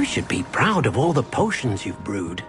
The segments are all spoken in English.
should be proud of all the potions you've brewed.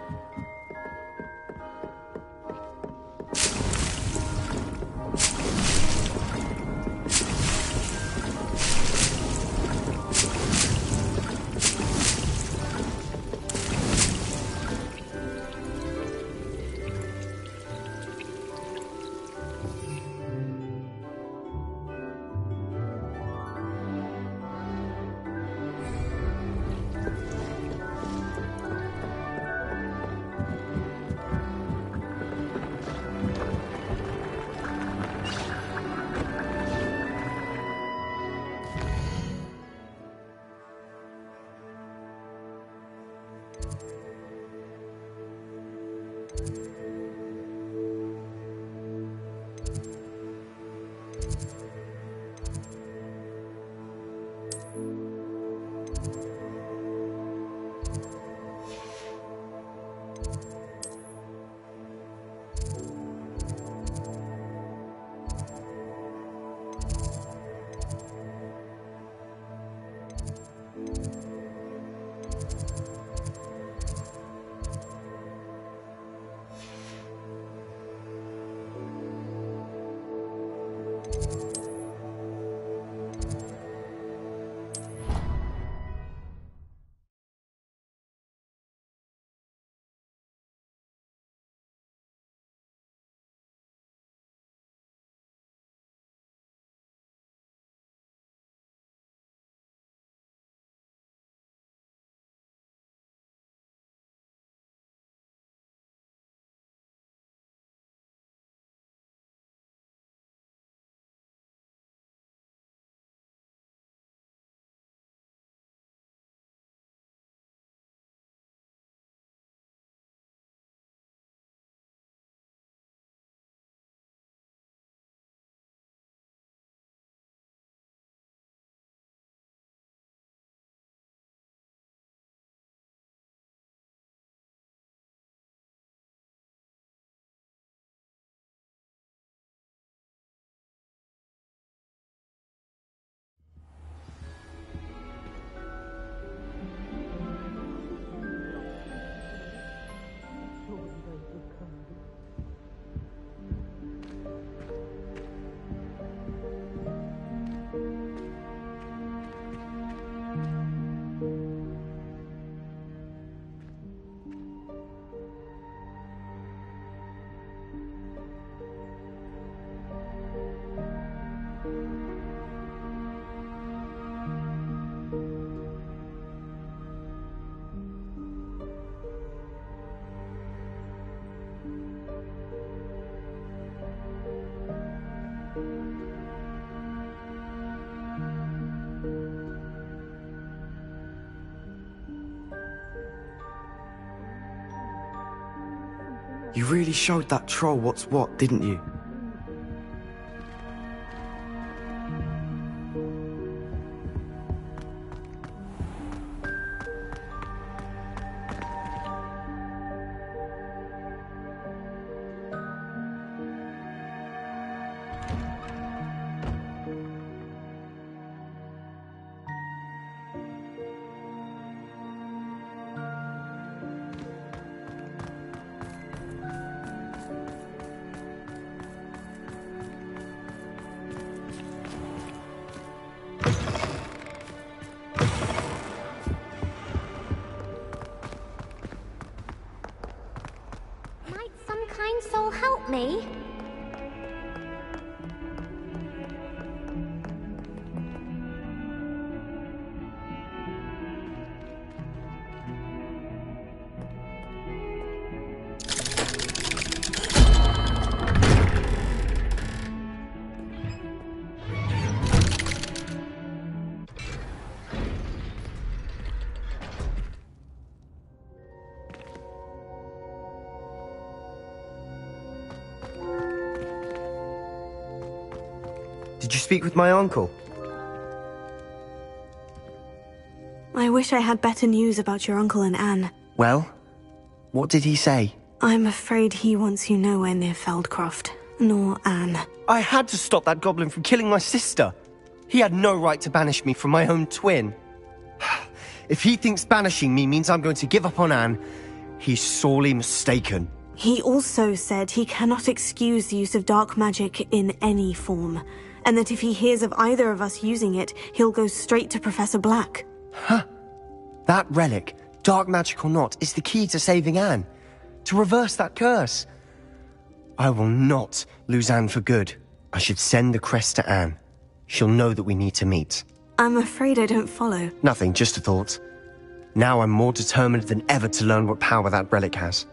You really showed that troll what's what, didn't you? Soul help me? Did you speak with my uncle? I wish I had better news about your uncle and Anne. Well, what did he say? I'm afraid he wants you nowhere near Feldcroft, nor Anne. I had to stop that goblin from killing my sister. He had no right to banish me from my own twin. If he thinks banishing me means I'm going to give up on Anne, he's sorely mistaken. He also said he cannot excuse the use of dark magic in any form, and that if he hears of either of us using it, he'll go straight to Professor Black. Huh. That relic, dark magic or not, is the key to saving Anne. To reverse that curse. I will not lose Anne for good. I should send the crest to Anne. She'll know that we need to meet. I'm afraid I don't follow. Nothing, just a thought. Now I'm more determined than ever to learn what power that relic has.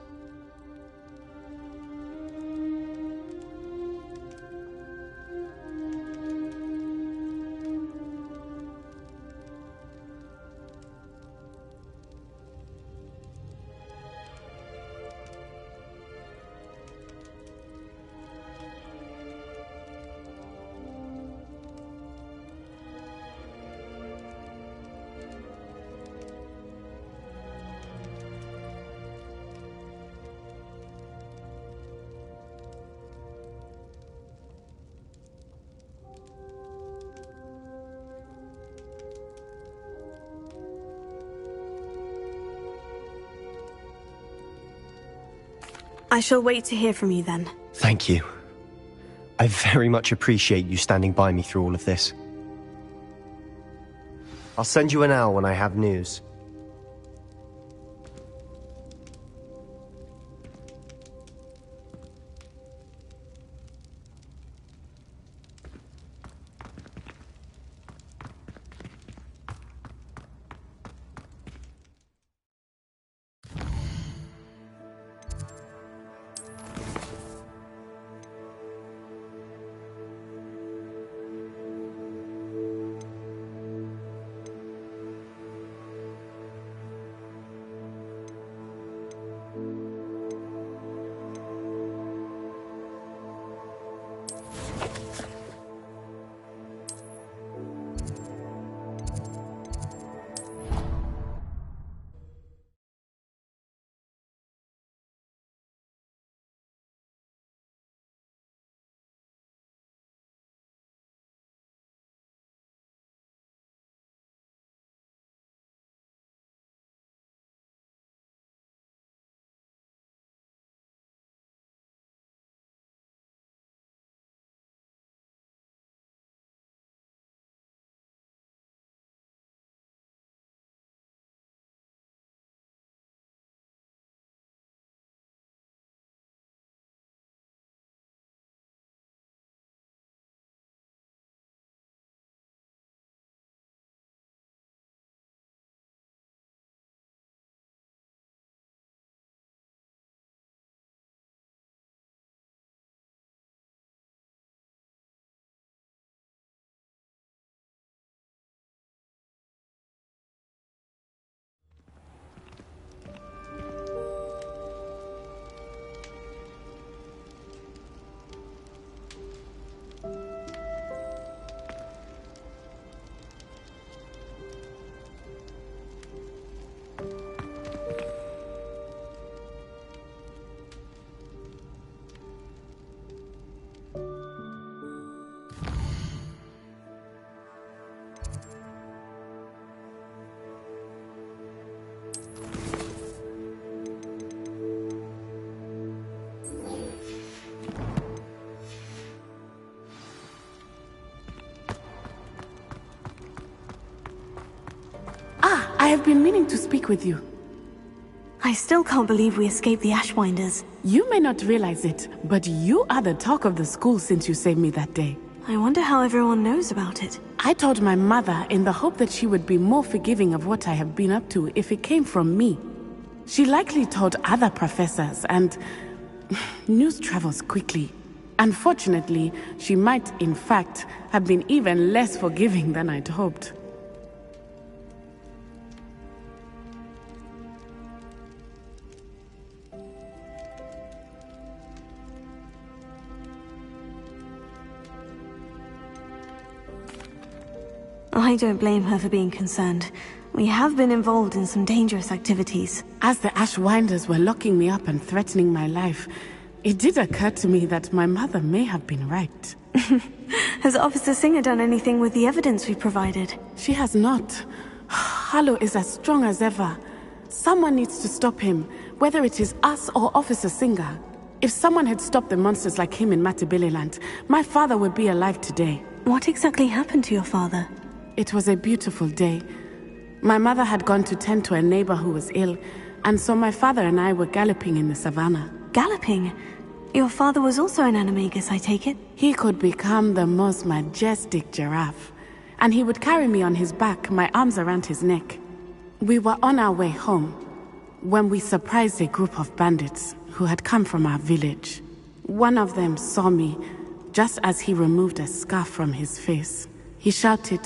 I shall wait to hear from you then. Thank you. I very much appreciate you standing by me through all of this. I'll send you an owl when I have news. I have been meaning to speak with you. I still can't believe we escaped the Ashwinders. You may not realize it, but you are the talk of the school since you saved me that day. I wonder how everyone knows about it. I told my mother in the hope that she would be more forgiving of what I have been up to if it came from me. She likely told other professors, and news travels quickly. Unfortunately, she might, in fact, have been even less forgiving than I'd hoped. I don't blame her for being concerned. We have been involved in some dangerous activities. As the Ashwinders were locking me up and threatening my life, it did occur to me that my mother may have been right. Has Officer Singer done anything with the evidence we provided? She has not. Harlow is as strong as ever. Someone needs to stop him, whether it is us or Officer Singer. If someone had stopped the monsters like him in Matabeleland, my father would be alive today. What exactly happened to your father? It was a beautiful day. My mother had gone to tend to a neighbor who was ill, and so my father and I were galloping in the savannah. Galloping? Your father was also an animagus, I take it? He could become the most majestic giraffe, and he would carry me on his back, my arms around his neck. We were on our way home when we surprised a group of bandits who had come from our village. One of them saw me just as he removed a scarf from his face. He shouted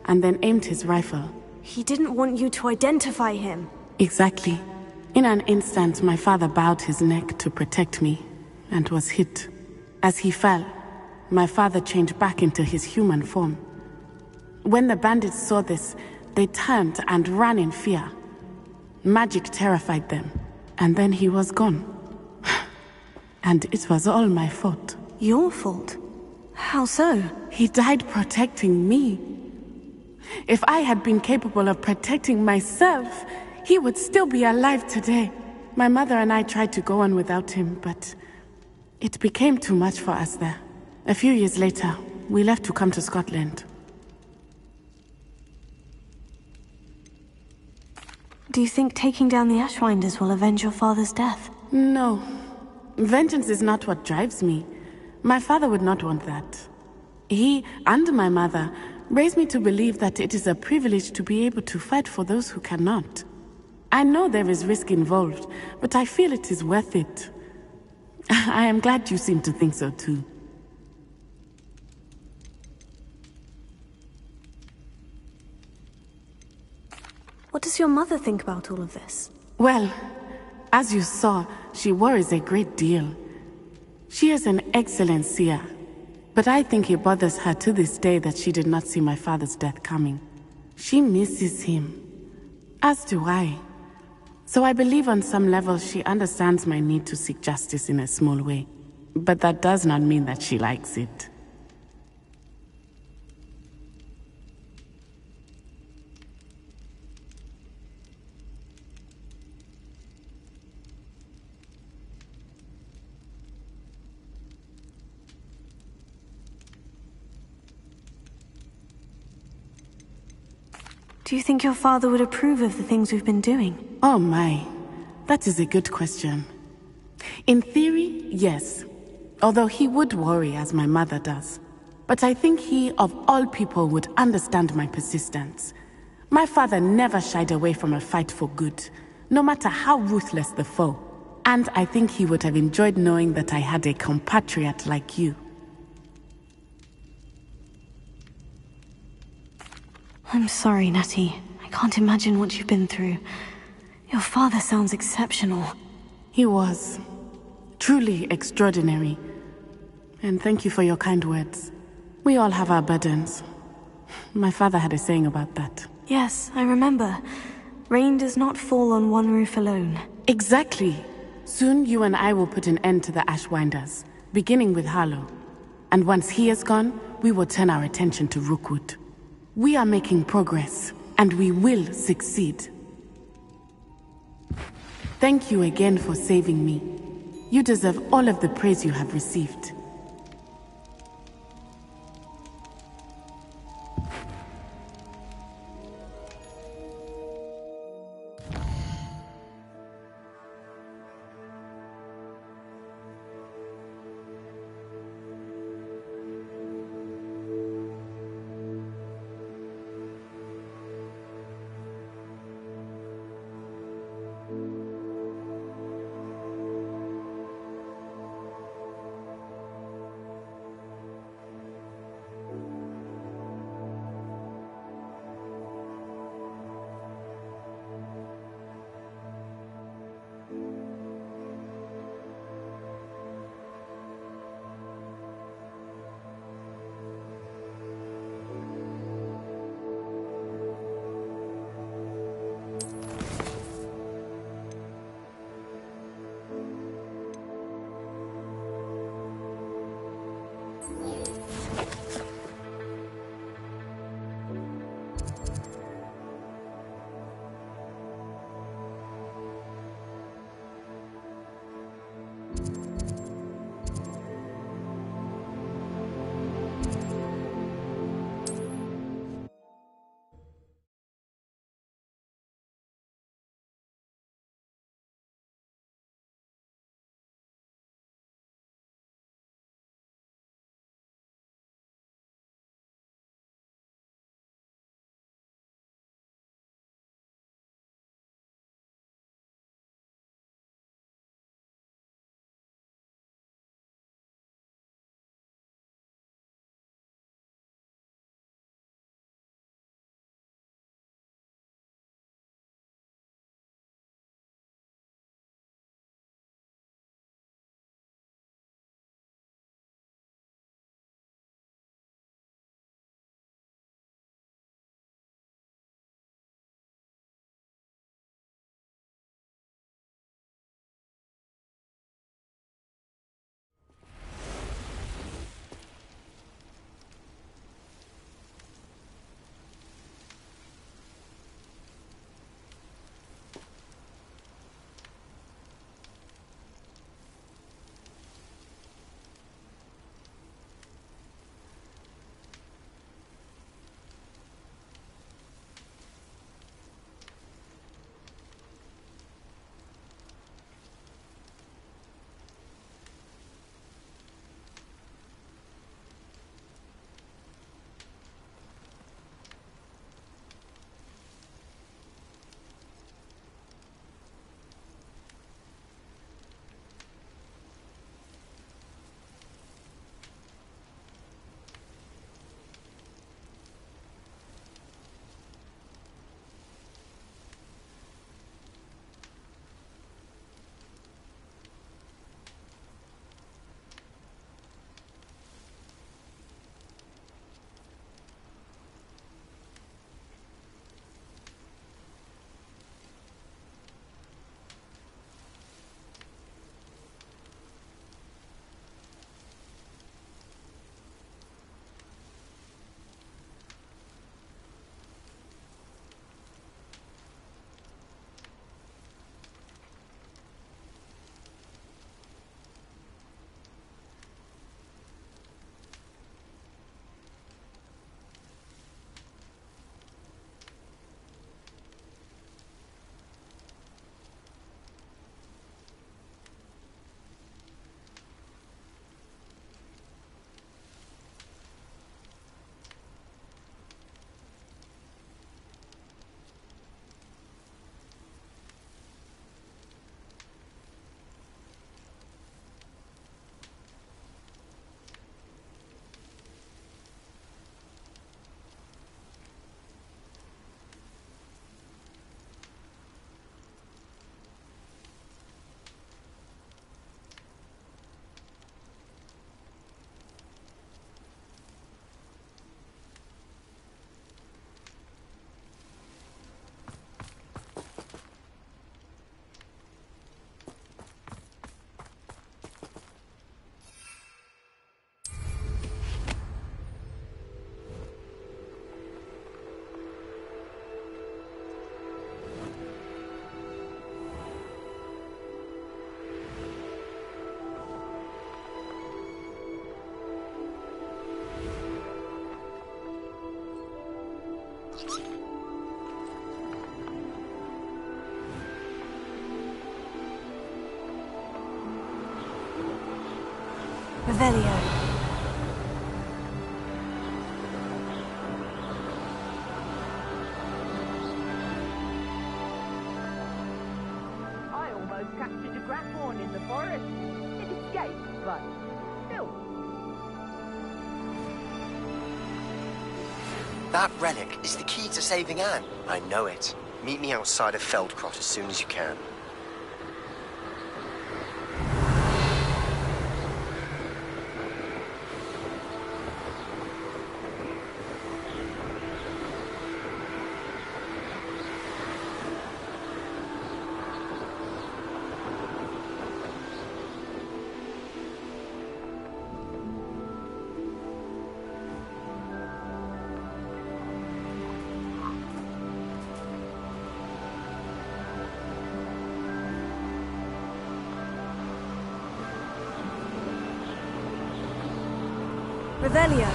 and then aimed his rifle. He didn't want you to identify him. Exactly. In an instant, my father bowed his neck to protect me and was hit. As he fell, my father changed back into his human form. When the bandits saw this, they turned and ran in fear. Magic terrified them, and then he was gone. And it was all my fault. Your fault? How so? He died protecting me. If I had been capable of protecting myself, he would still be alive today. My mother and I tried to go on without him, but it became too much for us there. A few years later, we left to come to Scotland. Do you think taking down the Ashwinders will avenge your father's death? No. Vengeance is not what drives me. My father would not want that. He and my mother raised me to believe that it is a privilege to be able to fight for those who cannot. I know there is risk involved, but I feel it is worth it. I am glad you seem to think so too. What does your mother think about all of this? Well, as you saw, she worries a great deal. She is an excellent seer, but I think it bothers her to this day that she did not see my father's death coming. She misses him, as do I. So I believe on some level she understands my need to seek justice in a small way. But that does not mean that she likes it. Do you think your father would approve of the things we've been doing? Oh my, that is a good question. In theory, yes. Although he would worry as my mother does. But I think he, of all people, would understand my persistence. My father never shied away from a fight for good, no matter how ruthless the foe. And I think he would have enjoyed knowing that I had a compatriot like you. I'm sorry, Natty. I can't imagine what you've been through. Your father sounds exceptional. He was. Truly extraordinary. And thank you for your kind words. We all have our burdens. My father had a saying about that. Yes, I remember. Rain does not fall on one roof alone. Exactly. Soon you and I will put an end to the Ashwinders, beginning with Harlow. And once he is gone, we will turn our attention to Rookwood. We are making progress, and we will succeed. Thank you again for saving me. You deserve all of the praise you have received. Revelio. I almost captured a grapphorn in the forest. It escaped, but still. That relic is the key to saving Anne. I know it. Meet me outside of Feldcrot as soon as you can. Revelio.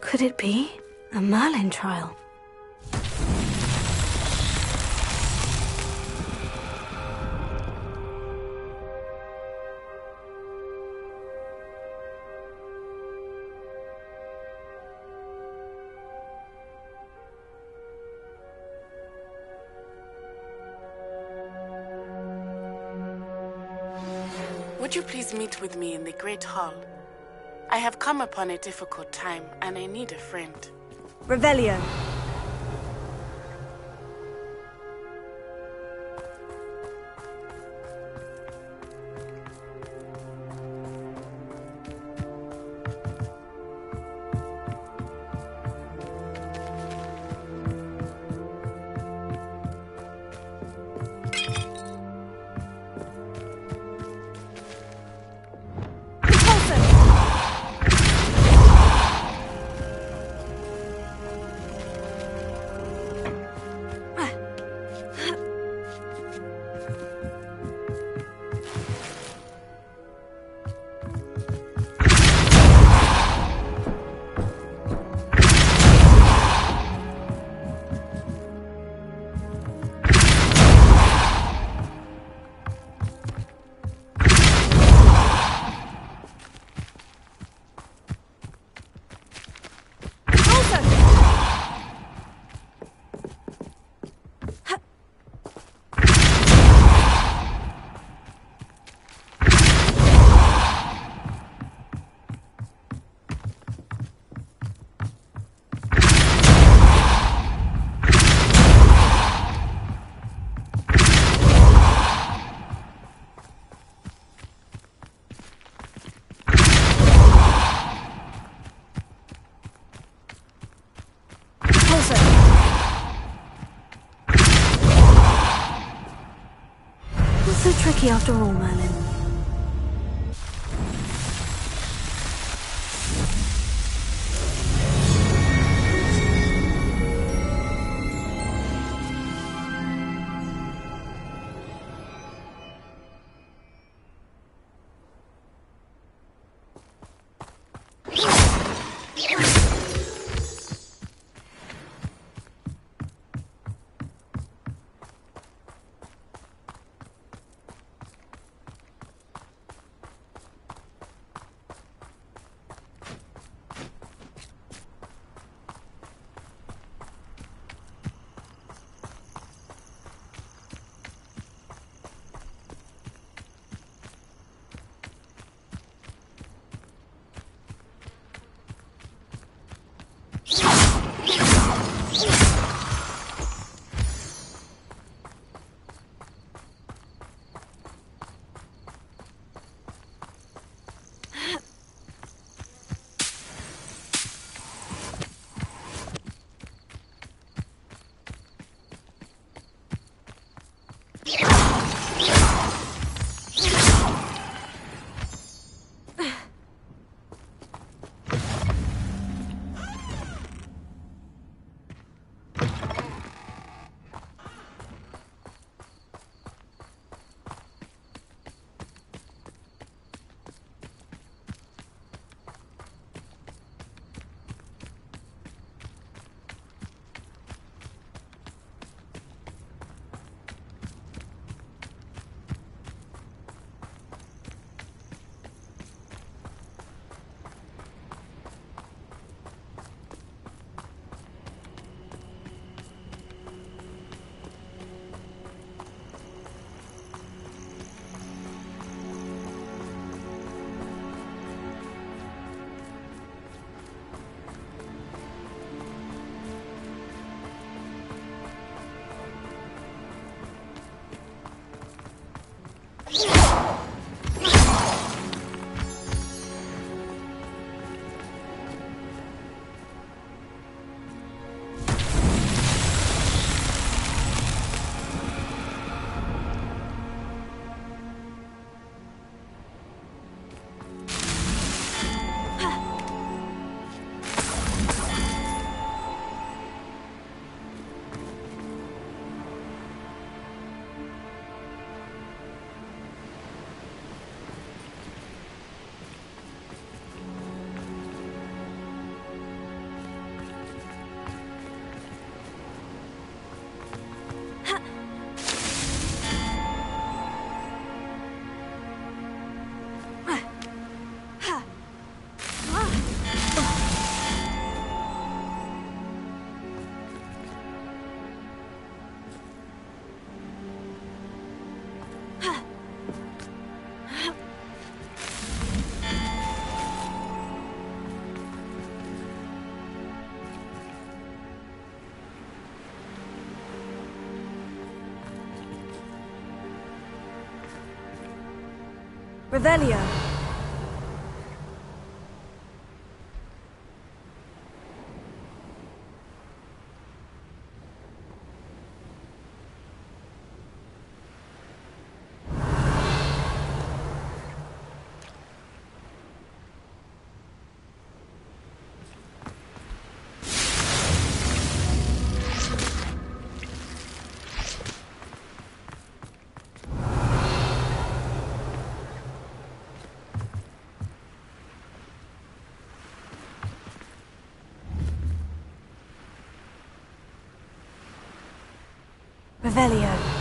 Could it be a Merlin trial? Would you please meet with me in the Great Hall? I have come upon a difficult time, and I need a friend. Revelio. So tricky after all, Merlin. Revelio. Revelio.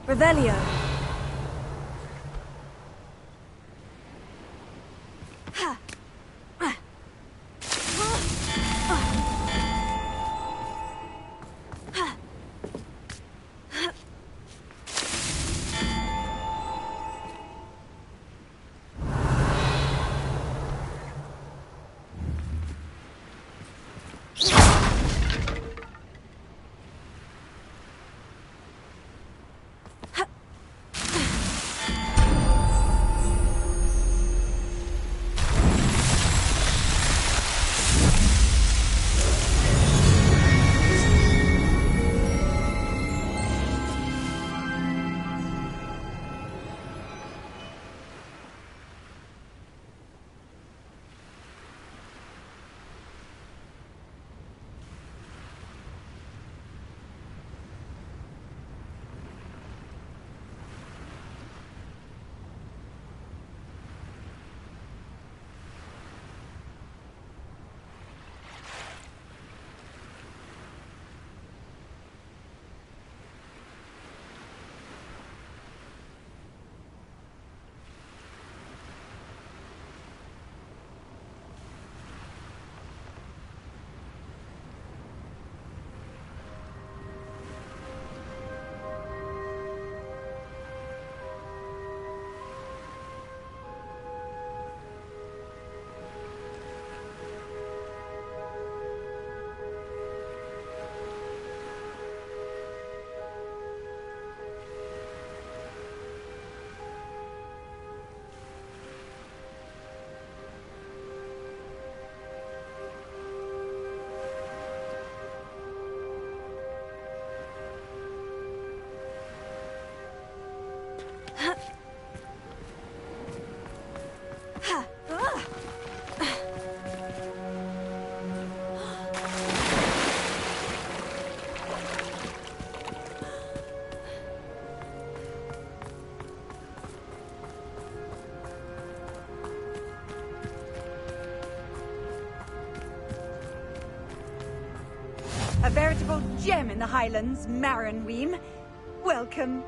Revelio. A veritable gem in the Highlands, Maranweem. Welcome.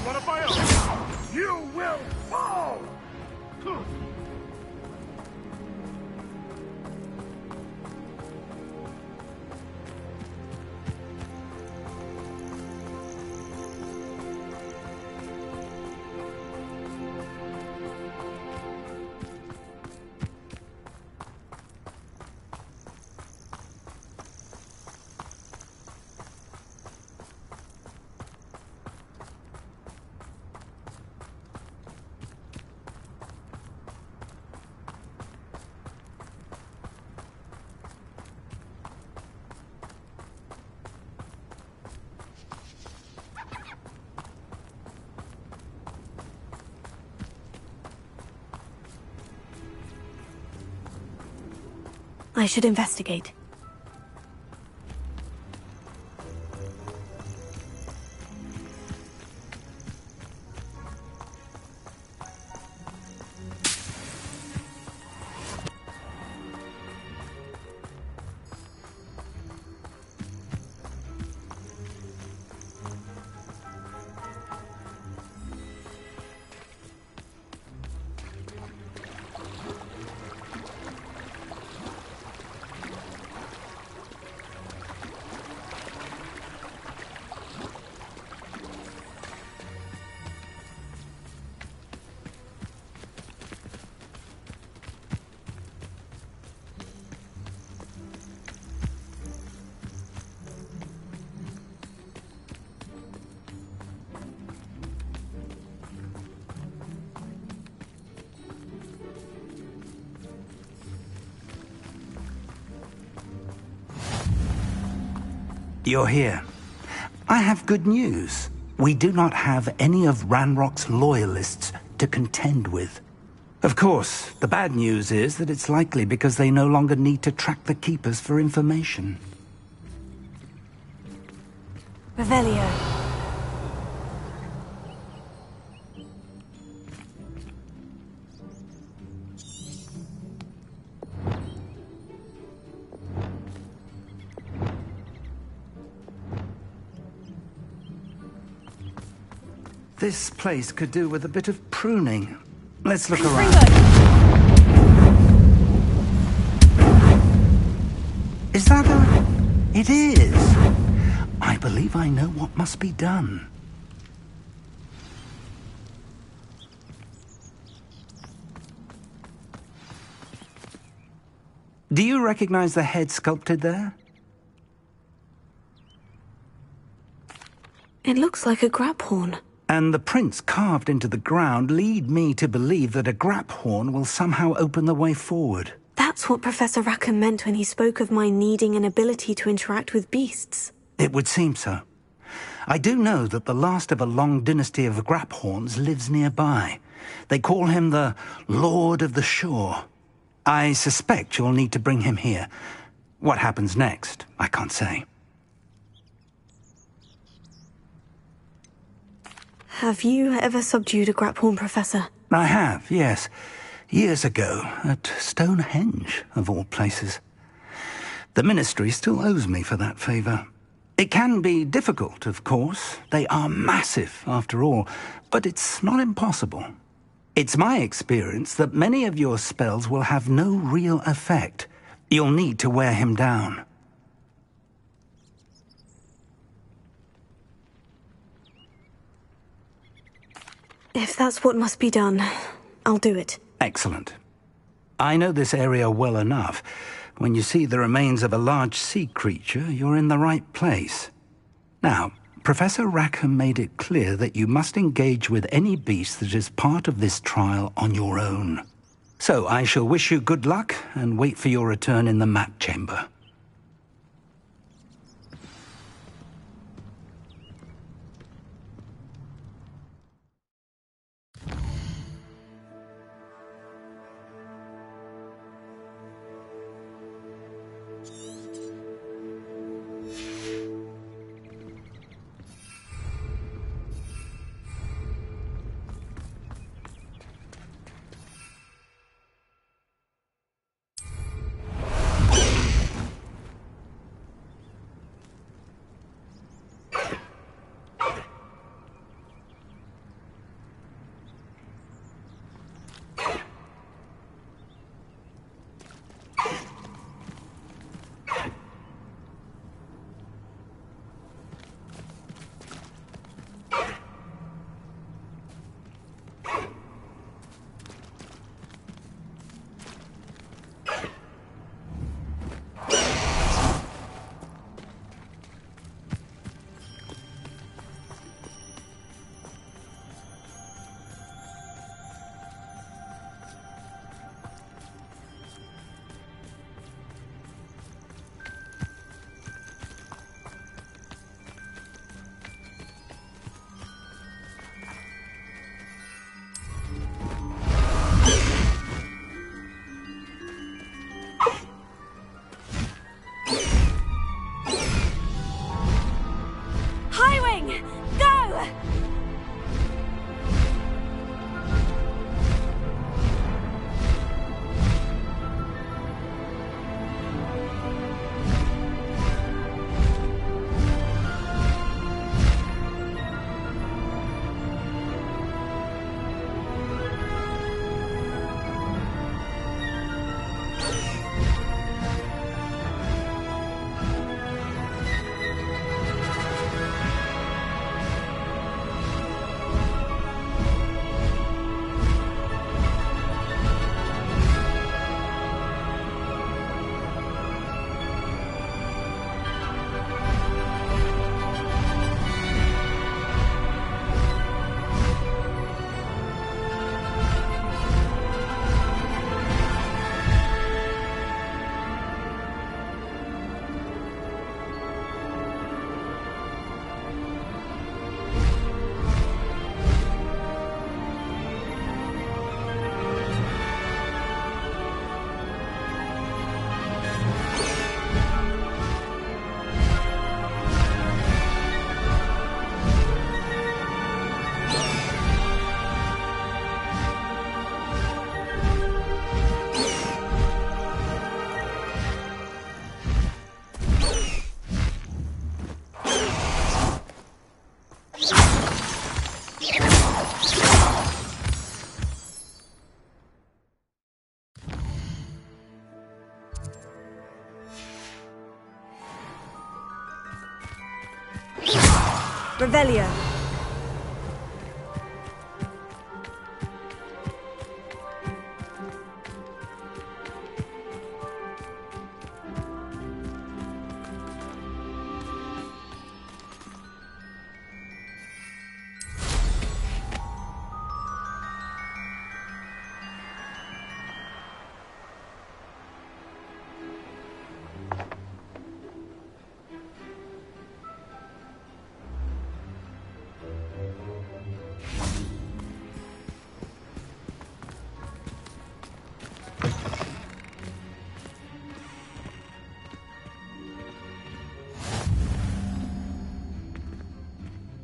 One of my own. You will fall. I should investigate. You're here. I have good news. We do not have any of Ranrock's loyalists to contend with. Of course, the bad news is that it's likely because they no longer need to track the Keepers for information. Revelio. This place could do with a bit of pruning. Let's look around. Is that a... It is. I believe I know what must be done. Do you recognize the head sculpted there? It looks like a grap horn. And the prints carved into the ground lead me to believe that a grap horn will somehow open the way forward. That's what Professor Rackham meant when he spoke of my needing an ability to interact with beasts. It would seem so. I do know that the last of a long dynasty of grap horns lives nearby. They call him the Lord of the Shore. I suspect you'll need to bring him here. What happens next, I can't say. Have you ever subdued a grap horn, Professor? I have, yes. Years ago, at Stonehenge, of all places. The Ministry still owes me for that favor. It can be difficult, of course. They are massive, after all, but it's not impossible. It's my experience that many of your spells will have no real effect. You'll need to wear him down. If that's what must be done, I'll do it. Excellent. I know this area well enough. When you see the remains of a large sea creature, you're in the right place. Now, Professor Rackham made it clear that you must engage with any beast that is part of this trial on your own. So I shall wish you good luck and wait for your return in the map chamber. Revelio.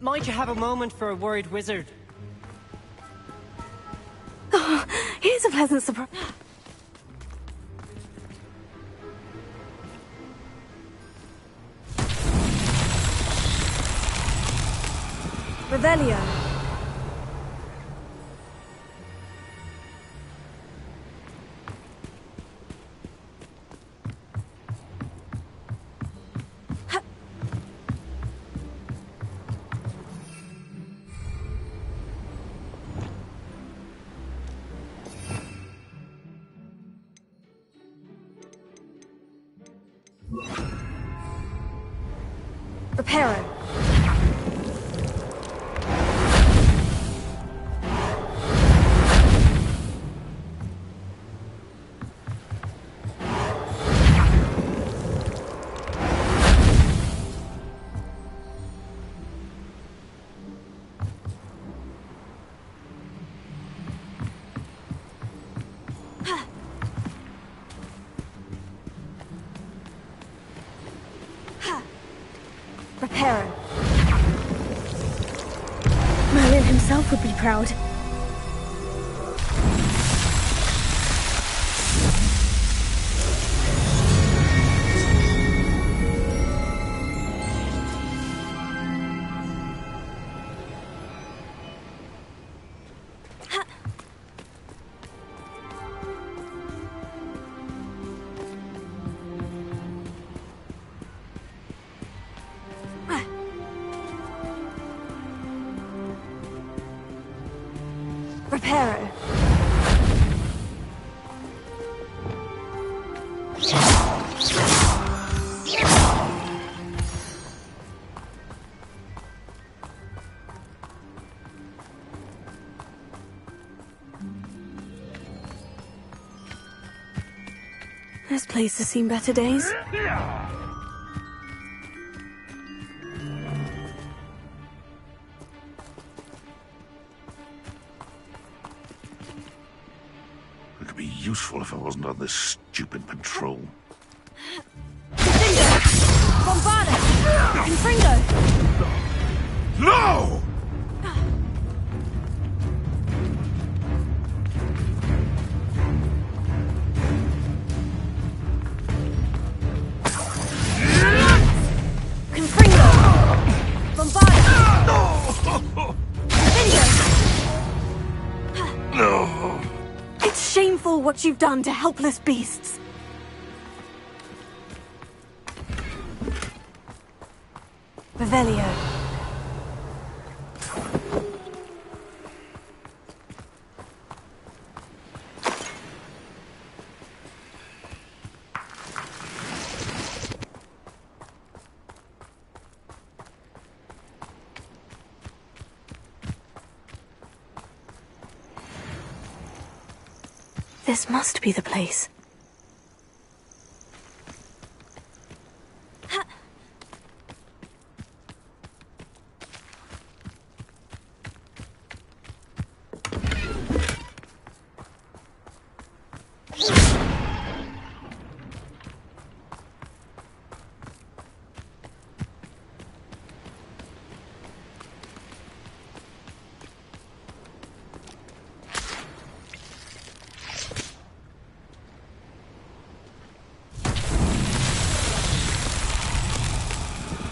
Might you have a moment for a worried wizard? Oh, here's a pleasant surprise. Revelio. Reparo. Reparo. Merlin himself would be proud. Reparo. This place has seen better days. It'd be useful if I wasn't on this stupid patrol. Bombarda! Confringo! No! Confringo! Bombarda! No! It's shameful what you've done to helpless beasts. Revelio. This must be the place.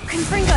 Confringo!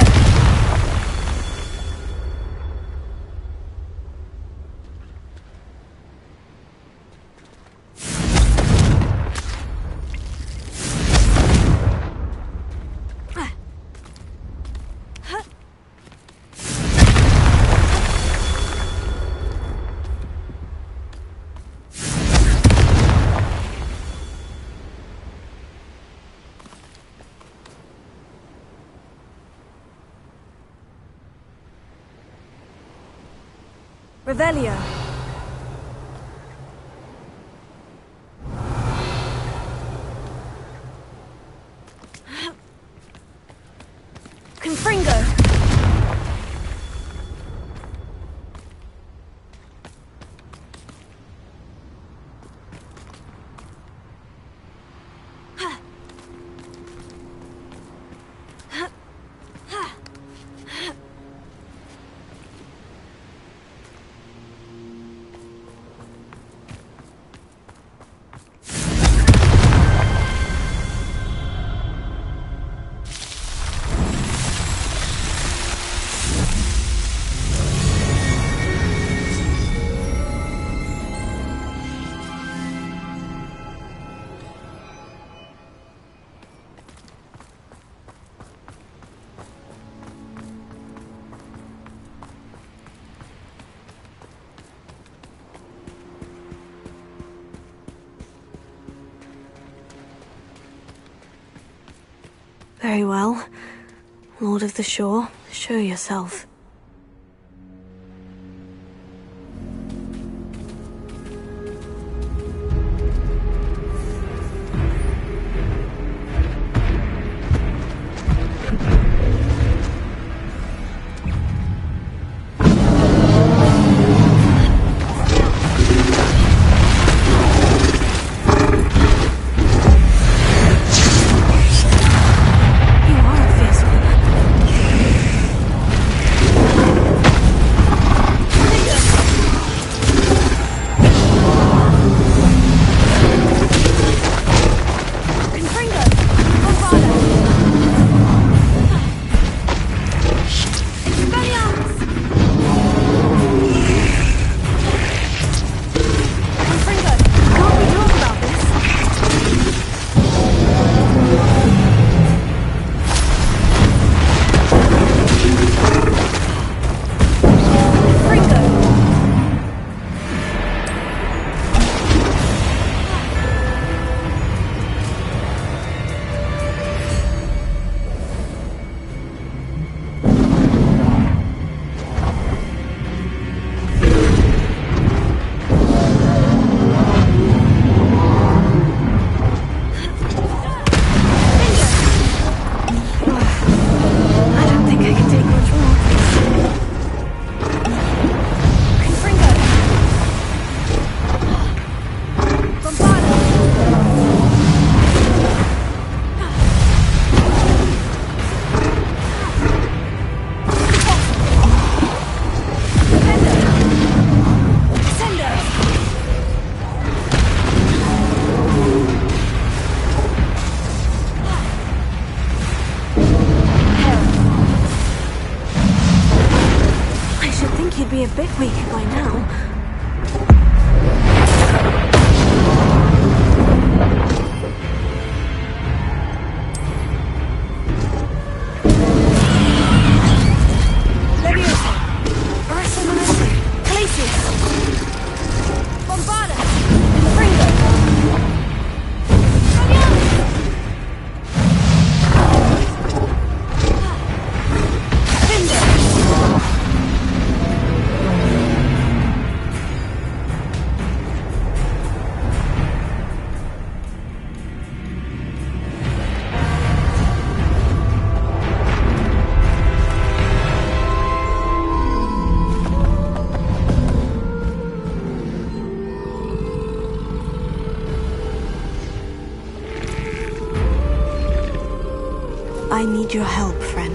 Revelio. Confringo. Very well. Lord of the Shore, show yourself. Be a bit weaker by now. I need your help, friend.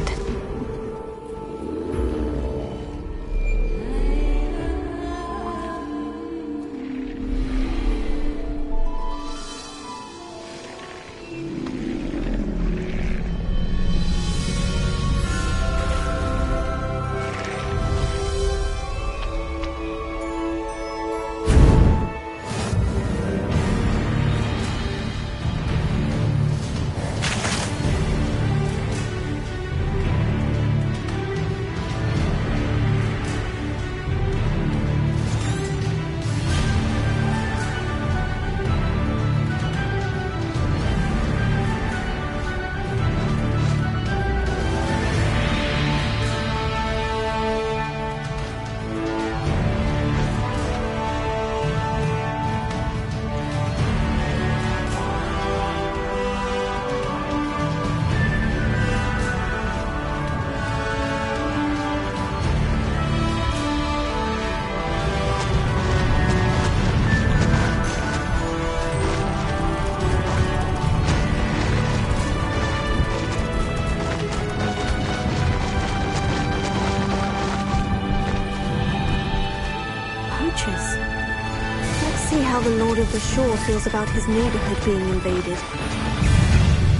the Lord of the Shore feels about his neighborhood being invaded.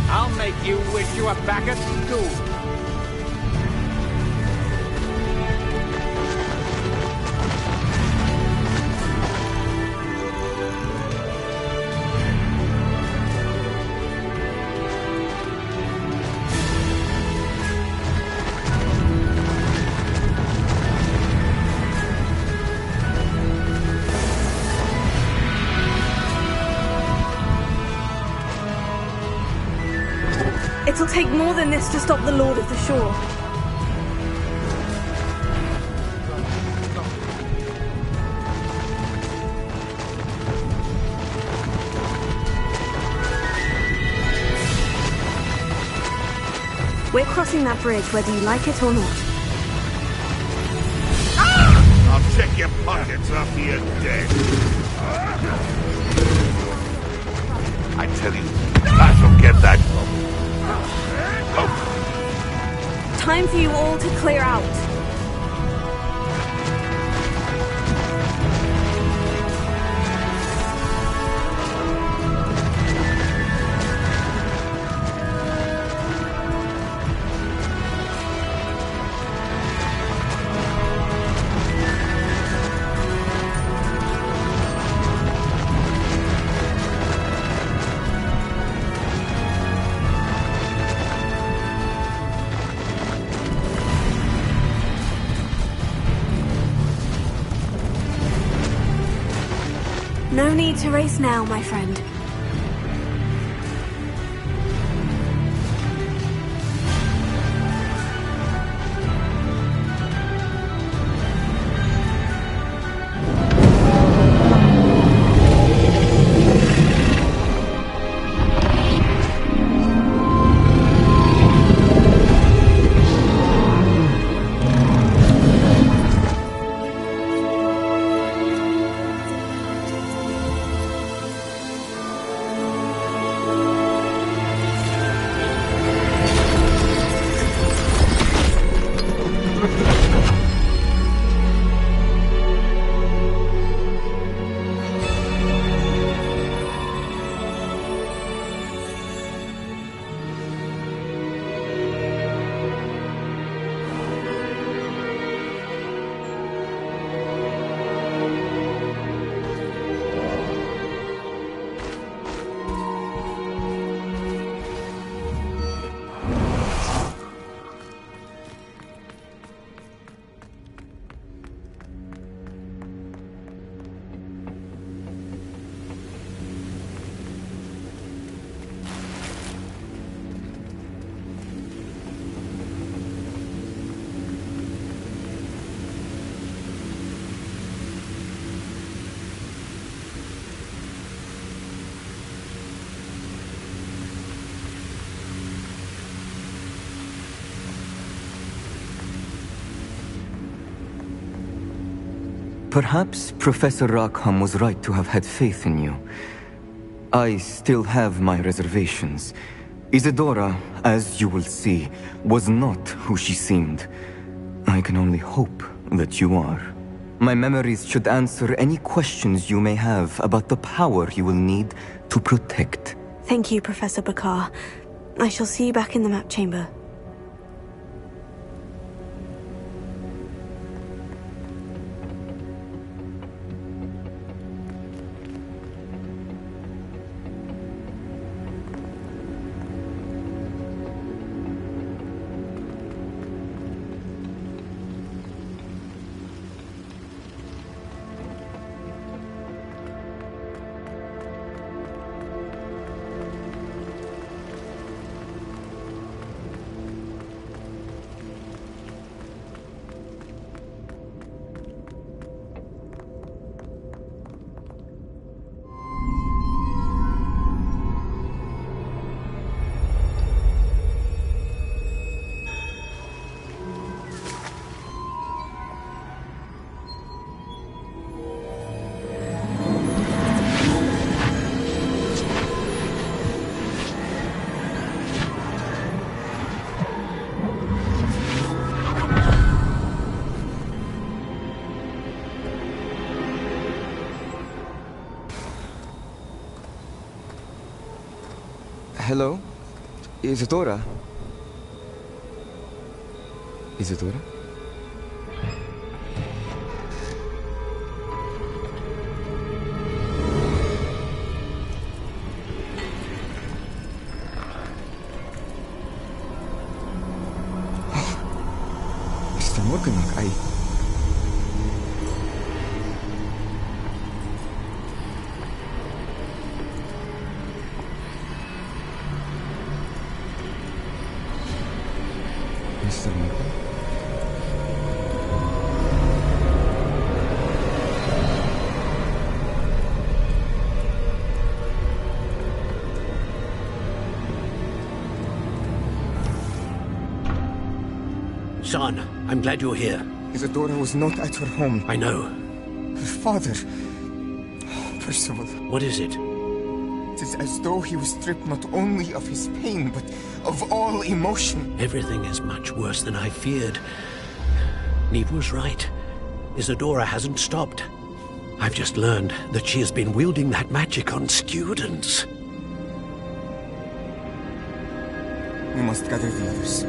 I'll make you wish you were back at school. It'll take more than this to stop the Lord of the Shore. We're crossing that bridge whether you like it or not. I'll check your pockets after you're dead. I tell you, I shall get that. Time for you all to clear out. No need to race now, my friend. Perhaps Professor Rackham was right to have had faith in you. I still have my reservations. Isadora, as you will see, was not who she seemed. I can only hope that you are. My memories should answer any questions you may have about the power you will need to protect. Thank you, Professor Bakar. I shall see you back in the map chamber. Hello? Isadora? Isadora? Mr. Morganlock, Mr. Morgan? Son, I'm glad you're here. Isadora was not at her home. I know. Her father... Percival. What is it? It is as though he was stripped not only of his pain, but of all emotion. Everything is much worse than I feared. Neve was right. Isadora hasn't stopped. I've just learned that she has been wielding that magic on students. We must gather the others.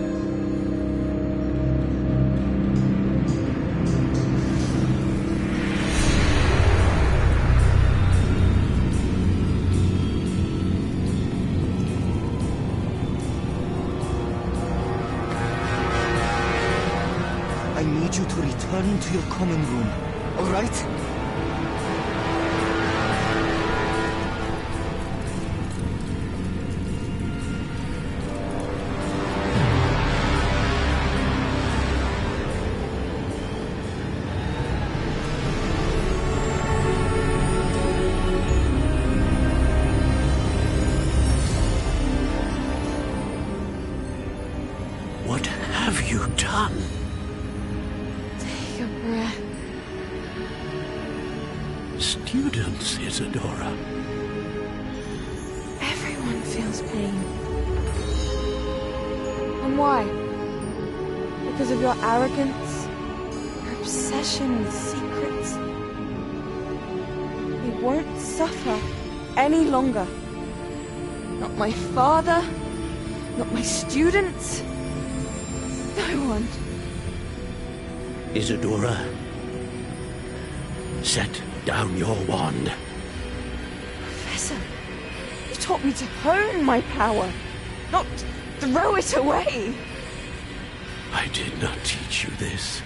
I need you to return to your common room, all right? What have you done? Take a breath. Students, Isadora. Everyone feels pain. And why? Because of your arrogance? Your obsession with secrets? We won't suffer any longer. Not my father, not my students. No one. Isadora, set down your wand. Professor, you taught me to hone my power, not throw it away. I did not teach you this.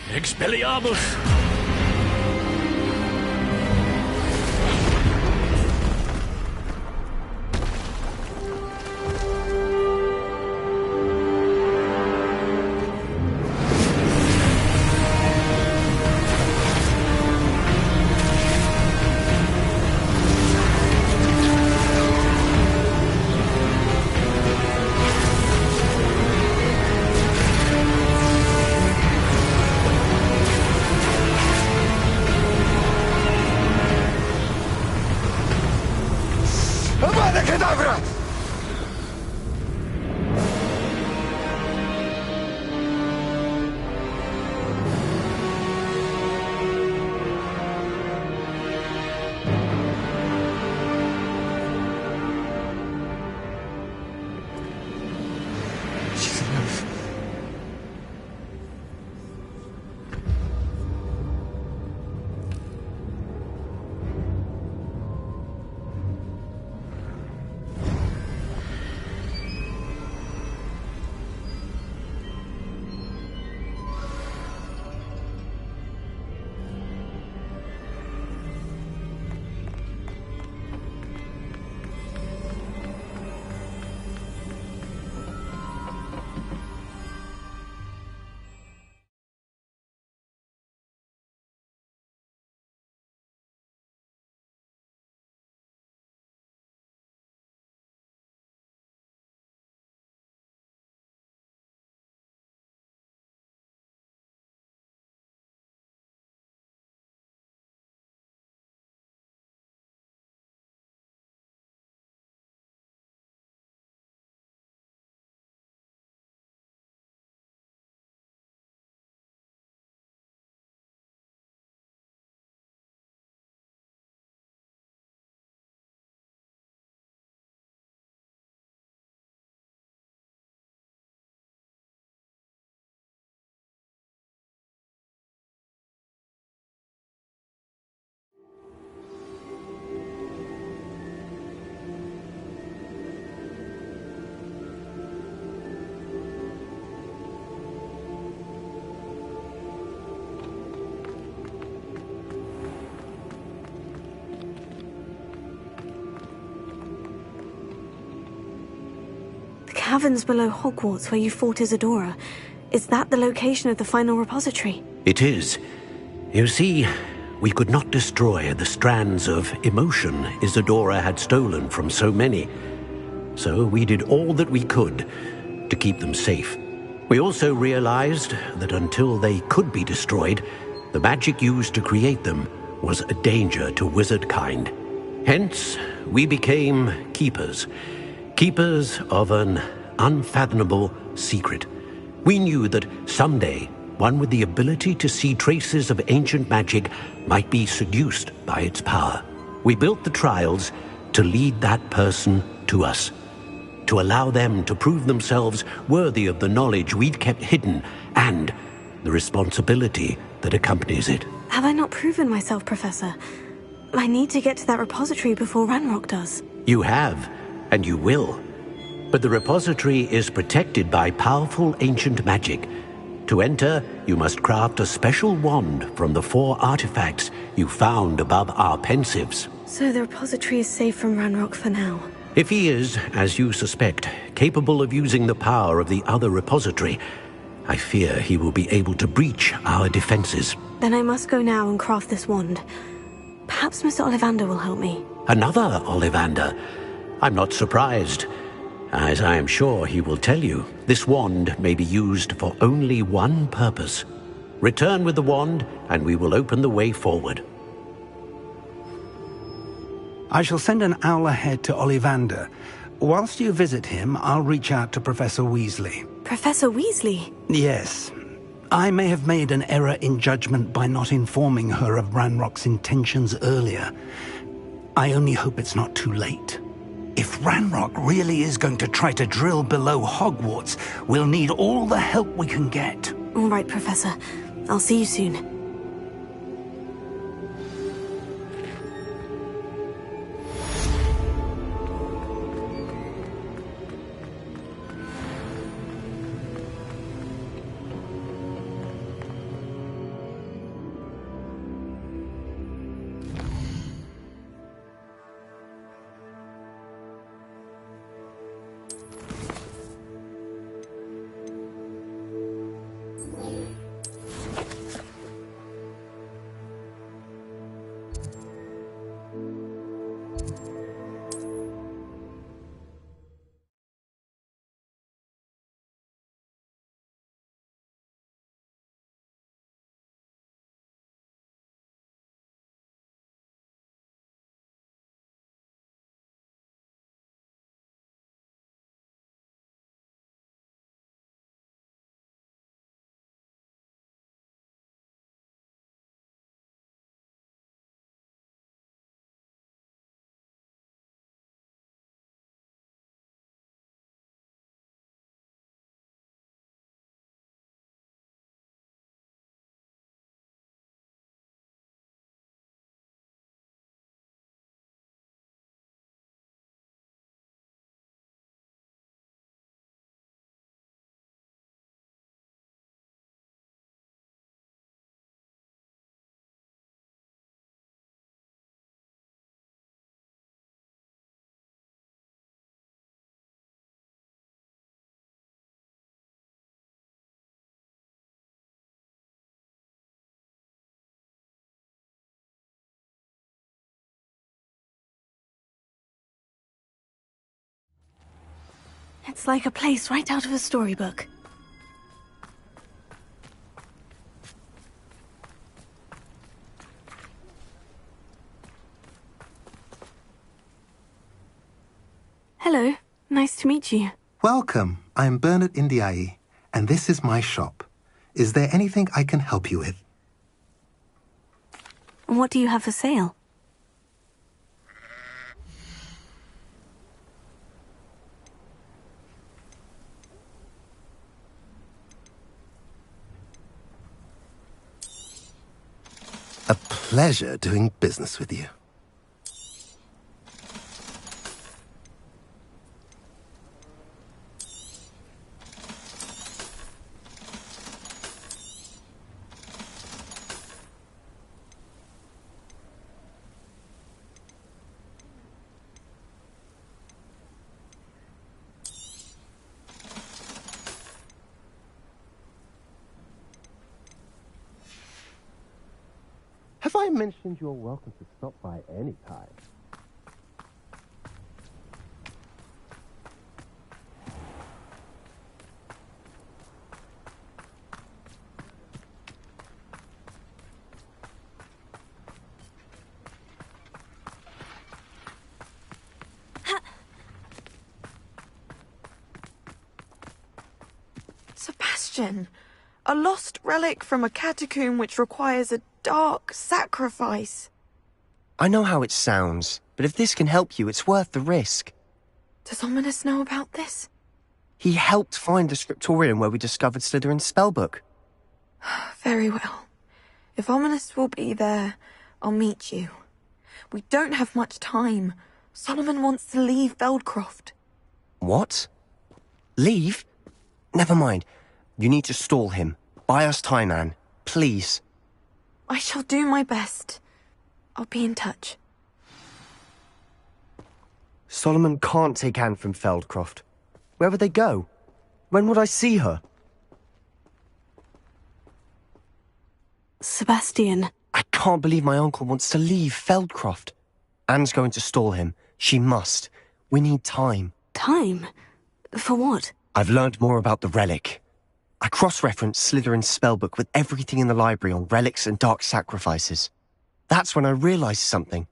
Expelliarmus! caverns below Hogwarts where you fought Isadora. Is that the location of the final repository? It is. You see, we could not destroy the strands of emotion Isadora had stolen from so many. So we did all that we could to keep them safe. We also realized that until they could be destroyed, the magic used to create them was a danger to wizard kind. Hence, we became keepers. Keepers of an unfathomable secret. We knew that someday, one with the ability to see traces of ancient magic might be seduced by its power. We built the trials to lead that person to us, to allow them to prove themselves worthy of the knowledge we'd kept hidden and the responsibility that accompanies it. Have I not proven myself, Professor? I need to get to that repository before Ranrock does. You have, and you will. But the repository is protected by powerful ancient magic. To enter, you must craft a special wand from the 4 artifacts you found above our pensives. So the repository is safe from Ranrock for now. If he is, as you suspect, capable of using the power of the other repository, I fear he will be able to breach our defenses. Then I must go now and craft this wand. Perhaps Mr. Ollivander will help me. Another Ollivander? I'm not surprised. As I am sure he will tell you, this wand may be used for only one purpose. Return with the wand, and we will open the way forward. I shall send an owl ahead to Ollivander. Whilst you visit him, I'll reach out to Professor Weasley. Professor Weasley? Yes. I may have made an error in judgment by not informing her of Ranrock's intentions earlier. I only hope it's not too late. If Ranrock really is going to try to drill below Hogwarts, we'll need all the help we can get. All right, Professor. I'll see you soon. It's like a place right out of a storybook. Hello. Nice to meet you. Welcome. I'm Bernard Indiaye, and this is my shop. Is there anything I can help you with? What do you have for sale? A pleasure doing business with you. Have I mentioned you're welcome to stop by any time? Sebastian, a lost relic from a catacomb which requires a dark sacrifice. I know how it sounds, but if this can help you, it's worth the risk. Does Ominous know about this? He helped find the scriptorium where we discovered Slytherin's spellbook. Very well. If Ominous will be there, I'll meet you. We don't have much time. Solomon wants to leave Feldcroft. What? Leave? Never mind. You need to stall him. Buy us time, Anne. Please. I shall do my best. I'll be in touch. Solomon can't take Anne from Feldcroft. Where would they go? When would I see her? Sebastian. I can't believe my uncle wants to leave Feldcroft. Anne's going to stall him. She must. We need time. Time? For what? I've learned more about the relic. I cross-referenced Slytherin's spellbook with everything in the library on relics and dark sacrifices. That's when I realized something.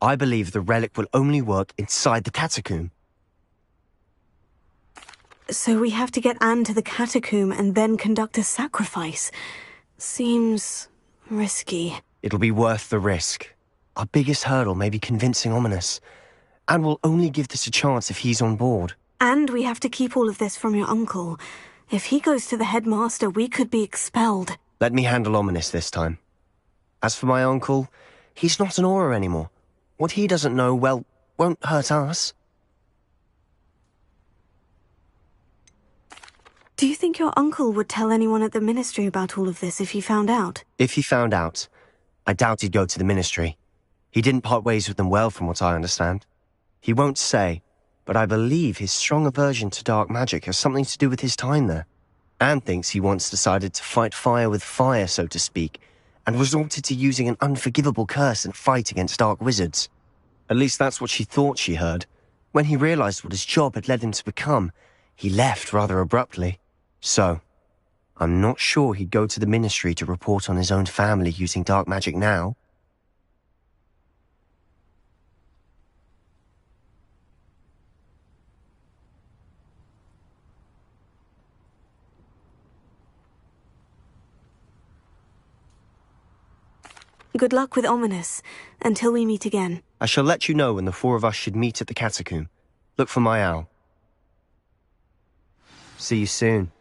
I believe the relic will only work inside the catacomb. So we have to get Anne to the catacomb and then conduct a sacrifice. Seems risky. It'll be worth the risk. Our biggest hurdle may be convincing Ominous. And we'll only give this a chance if he's on board. And we have to keep all of this from your uncle. If he goes to the headmaster, we could be expelled. Let me handle Ominous this time. As for my uncle, he's not an Auror anymore. What he doesn't know, well, won't hurt us. Do you think your uncle would tell anyone at the Ministry about all of this if he found out? If he found out, I doubt he'd go to the Ministry. He didn't part ways with them well, from what I understand. He won't say, but I believe his strong aversion to dark magic has something to do with his time there. Anne thinks he once decided to fight fire with fire, so to speak, and resorted to using an unforgivable curse and fight against dark wizards. At least that's what she thought she heard. When he realized what his job had led him to become, he left rather abruptly. So, I'm not sure he'd go to the Ministry to report on his own family using dark magic now. Good luck with Ominous, until we meet again. I shall let you know when the four of us should meet at the catacomb. Look for my owl. See you soon.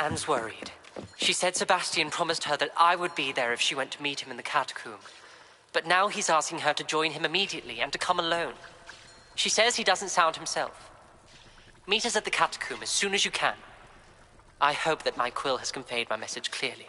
Anne's worried. She said Sebastian promised her that I would be there if she went to meet him in the catacomb. But now he's asking her to join him immediately and to come alone. She says he doesn't sound himself. Meet us at the catacomb as soon as you can. I hope that my quill has conveyed my message clearly.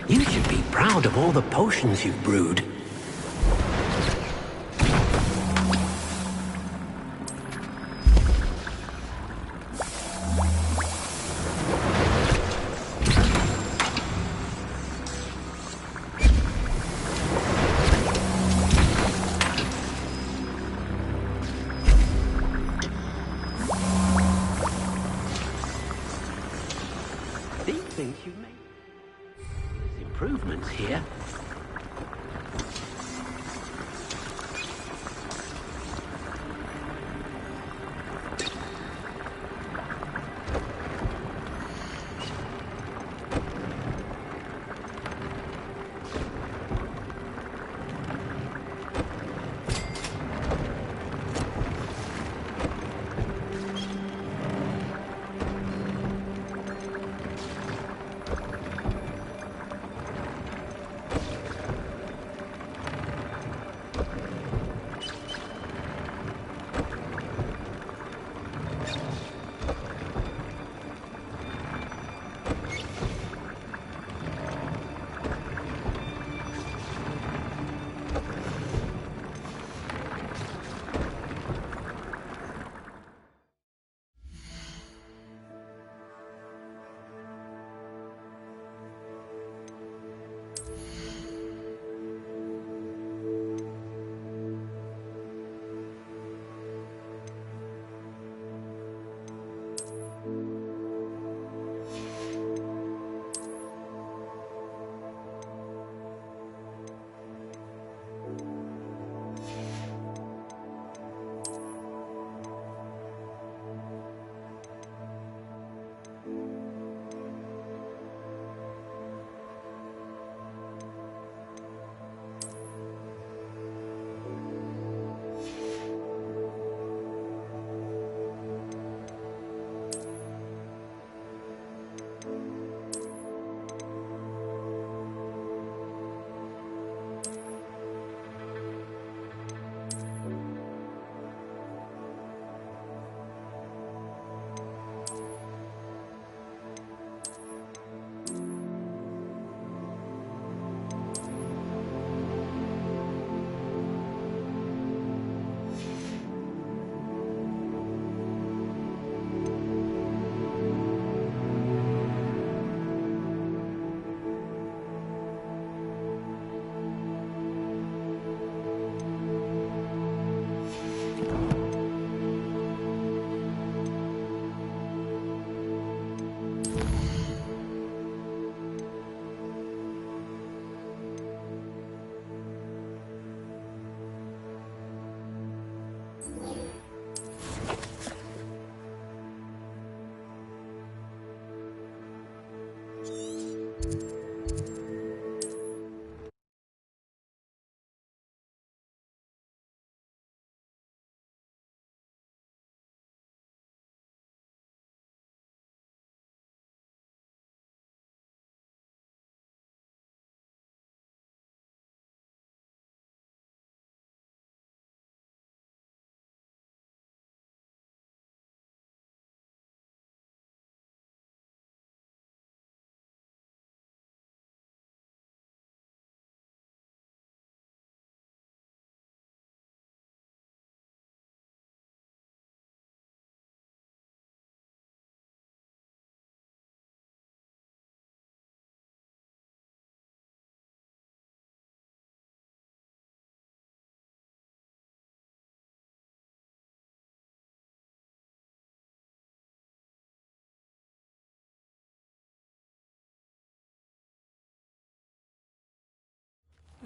You should be proud of all the potions you've brewed. here.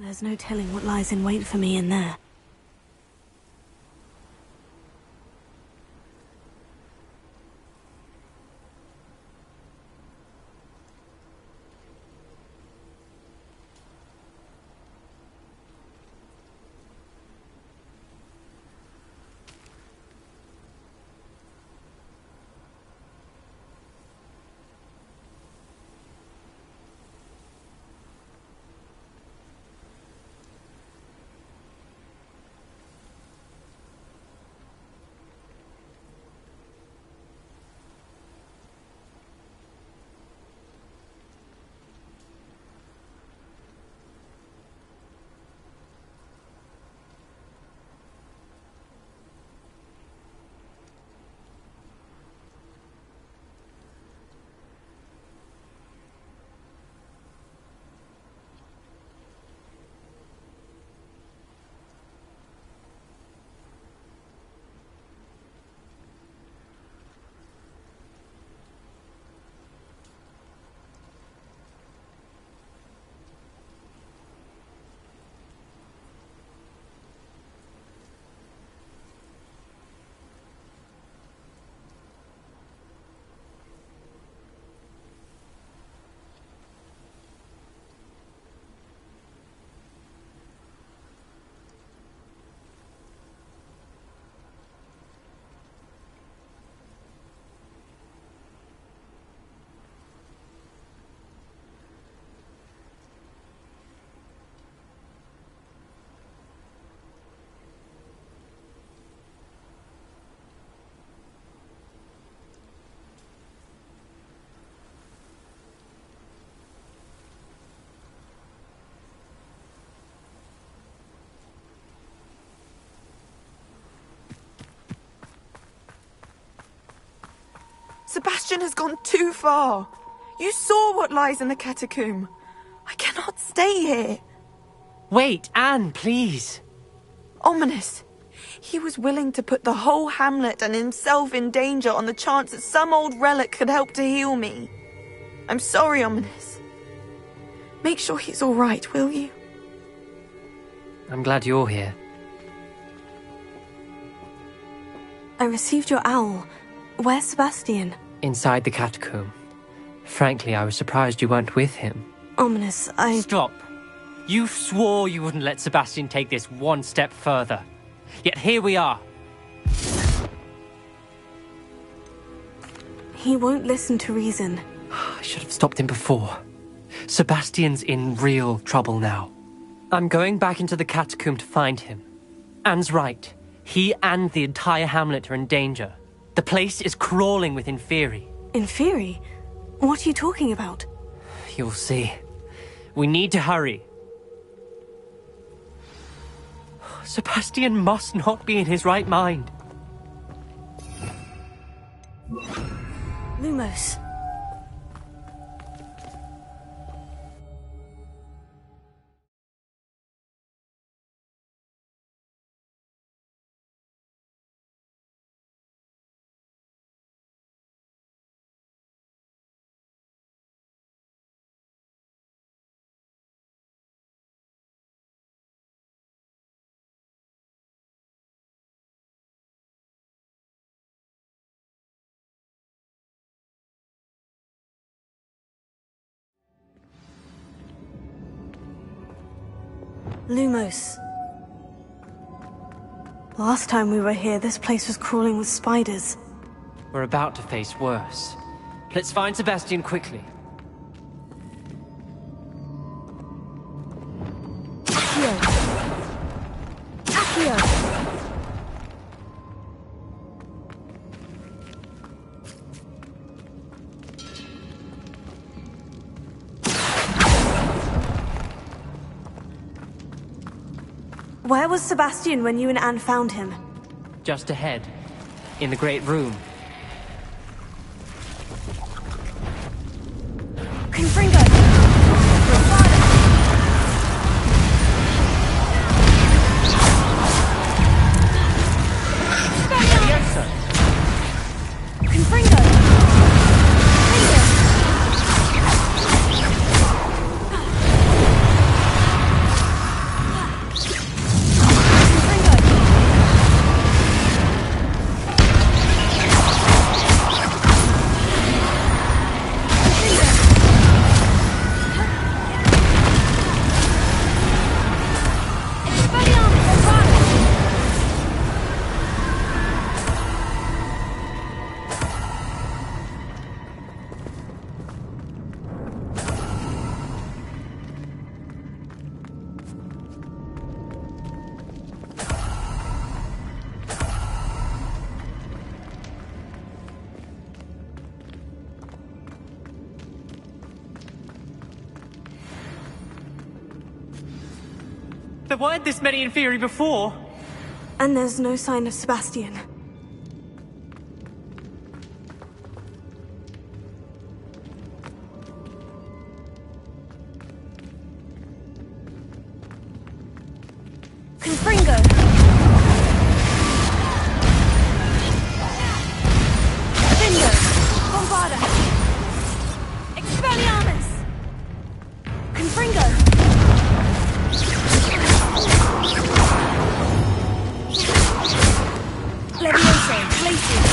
There's no telling what lies in wait for me in there. Sebastian has gone too far. You saw what lies in the catacomb. I cannot stay here. Wait, Anne, please. Ominous. He was willing to put the whole hamlet and himself in danger on the chance that some old relic could help to heal me. I'm sorry, Ominous. Make sure he's all right, will you? I'm glad you're here. I received your owl. Where's Sebastian? Inside the catacomb. Frankly, I was surprised you weren't with him. Ominous, Stop. You swore you wouldn't let Sebastian take this one step further. Yet here we are. He won't listen to reason. I should have stopped him before. Sebastian's in real trouble now. I'm going back into the catacomb to find him. Anne's right. He and the entire hamlet are in danger. The place is crawling with Inferi. Inferi? What are you talking about? You'll see. We need to hurry. Sebastian must not be in his right mind. Lumos. Lumos. Last time we were here, this place was crawling with spiders. We're about to face worse. Let's find Sebastian quickly. Accio! Accio! Where was Sebastian when you and Anne found him? Just ahead. In the great room. Confringo! Yes, sir. Confringo! There weren't this many Inferi before. And there's no sign of Sebastian. Confringo! Findo! Bombarda! Expelliarmus! Confringo! Levioso, Glacius.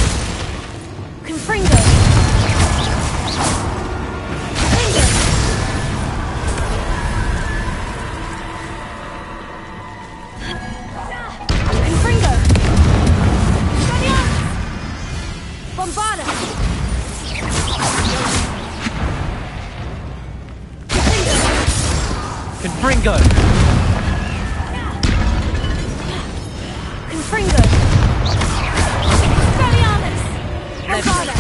Confringo. Findo. Confringo. Expelliarmus. Bombarda. Confringo. Confringo. Expelliarmus. Bombarda.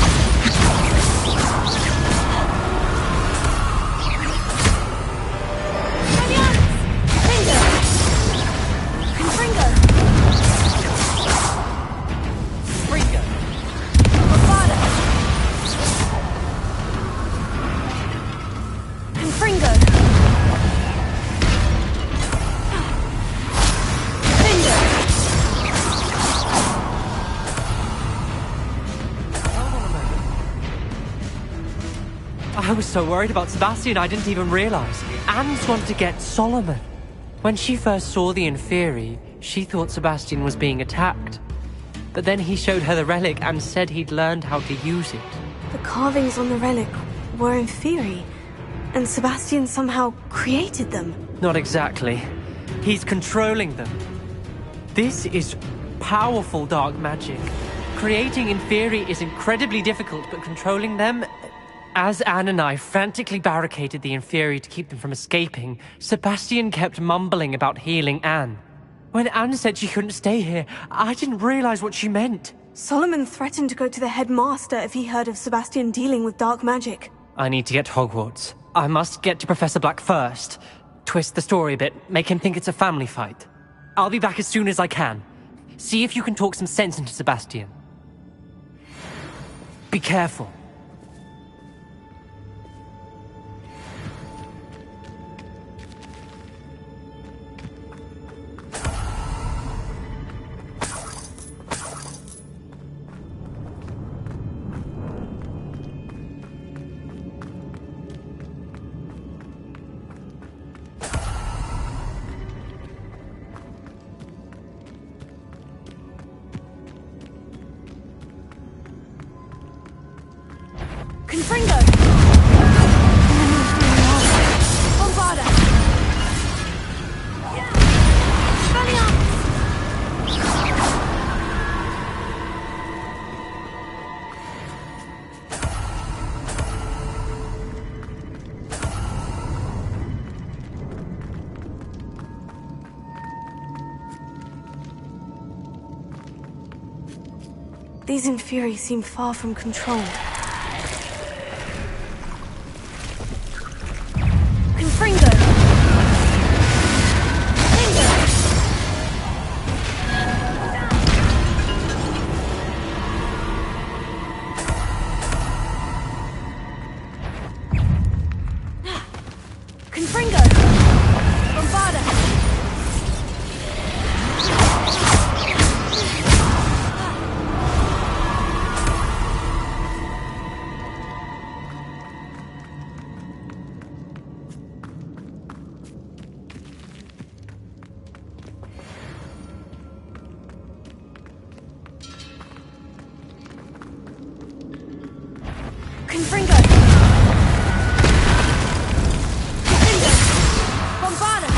Expelliarmus. Findo. Confringo. Confringo. Bombarda. I was so worried about Sebastian I didn't even realize. Anne's gone to get Solomon. When she first saw the Inferi, she thought Sebastian was being attacked. But then he showed her the relic and said he'd learned how to use it. The carvings on the relic were Inferi, and Sebastian somehow created them. Not exactly. He's controlling them. This is powerful dark magic. Creating Inferi is incredibly difficult, but controlling them... As Anne and I frantically barricaded the Inferi to keep them from escaping, Sebastian kept mumbling about healing Anne. When Anne said she couldn't stay here, I didn't realize what she meant. Solomon threatened to go to the headmaster if he heard of Sebastian dealing with dark magic. I need to get to Hogwarts. I must get to Professor Black first. Twist the story a bit, make him think it's a family fight. I'll be back as soon as I can. See if you can talk some sense into Sebastian. Be careful. These Inferi seem far from control. Confringo! Confringo! Bombarda!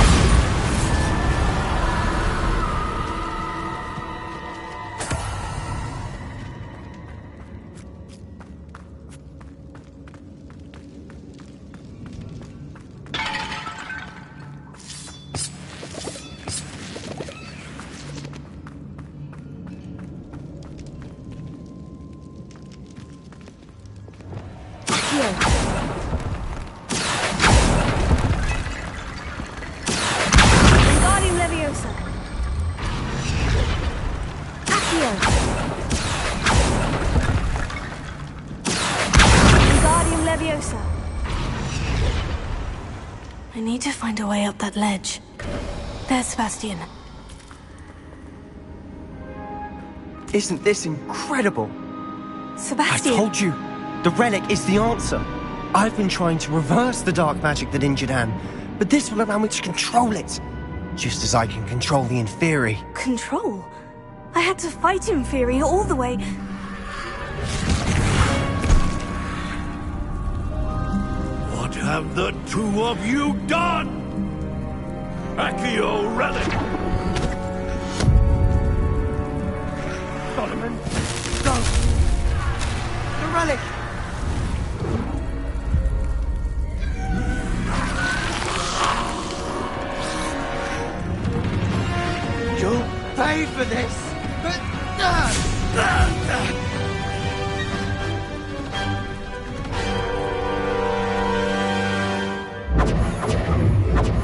I need to find a way up that ledge. There's Sebastian. Isn't this incredible? Sebastian! I told you, the relic is the answer. I've been trying to reverse the dark magic that injured Anne, but this will allow me to control it. Just as I can control the Inferi. Control? I had to fight Inferi all the way... What have the two of you done? Accio relic! Solomon, go! The relic! You'll pay for this!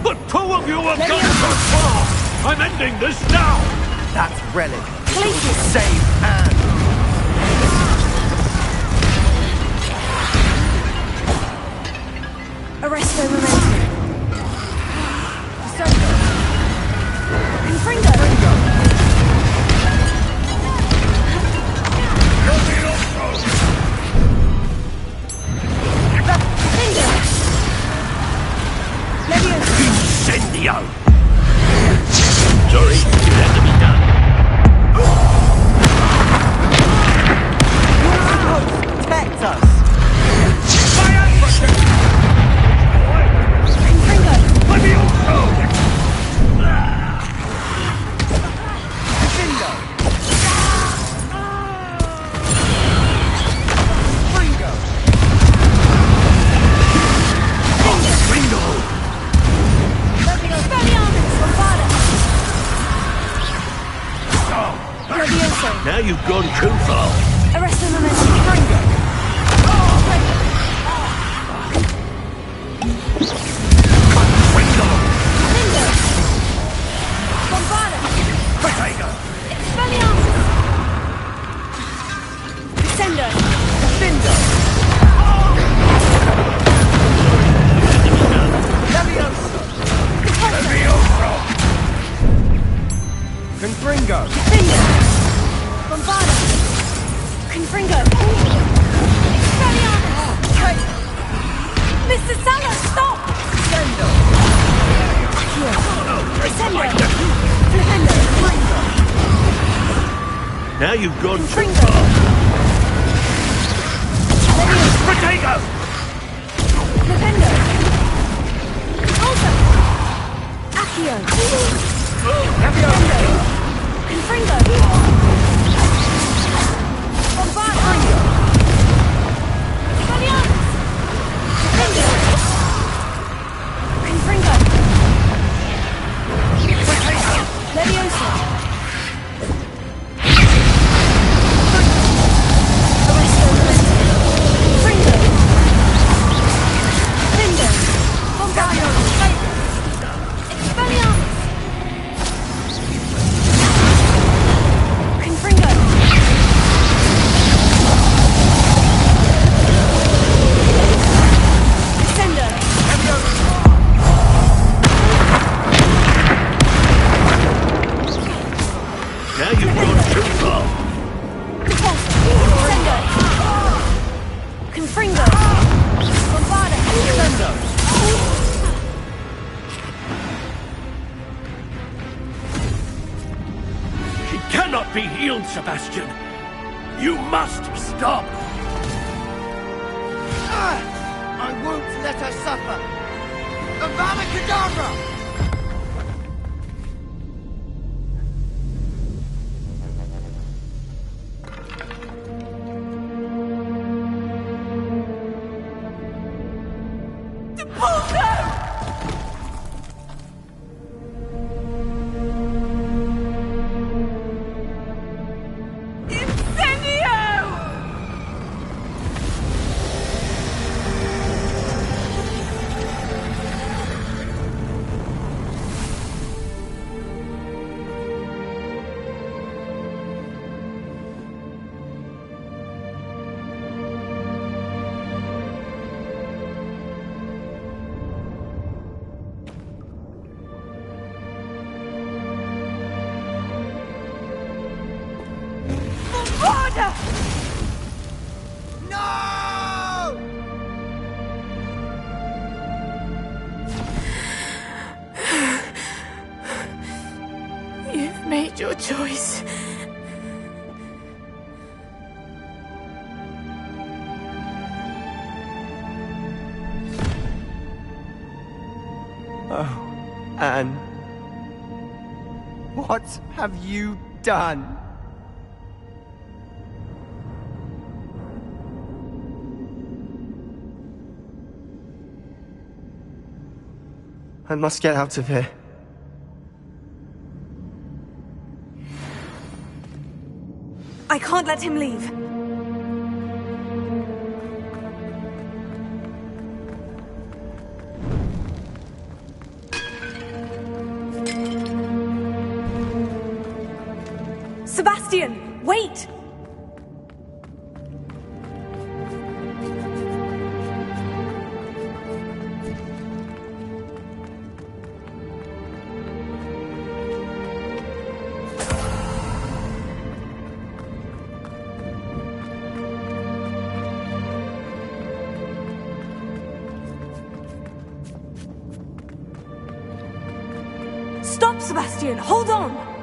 The two of you have gone so far! I'm ending this now! That relic will save Anne! Arresto momentum. Confringo! Accio! Sorry, it had to be done. Protect us! Let me also! Now you've gone too far. Arrest the momentum. Bombarda. Potato. Expelliarmus. Descendo. Defendo. Levioso. Confringo. Defendo. Bombarda. Confringo. Expelliarmus. Mr. Salah, stop! Descendo. Accio. Descendo. Defendo. Now you've gone too Confringo. far. Potato. Defendo. Alta. Accio. Defendo. Confringo. Bombarda. Expelliarmus. Defendo. Confringo. Levioso. Arresto momentum. Confringo. Defendo. Bombarda. Expelliarmus. Confringo. Descendo. Now you've gone too far. Descendo. Confringo. Bombarda. Descendo. She cannot be healed, Sebastian. You must stop. I won't let her suffer. Avada Kedavra! No! You've made your choice. Oh, Anne. What have you done? I must get out of here. I can't let him leave. Sebastian, wait! Stop, Sebastian! Hold on!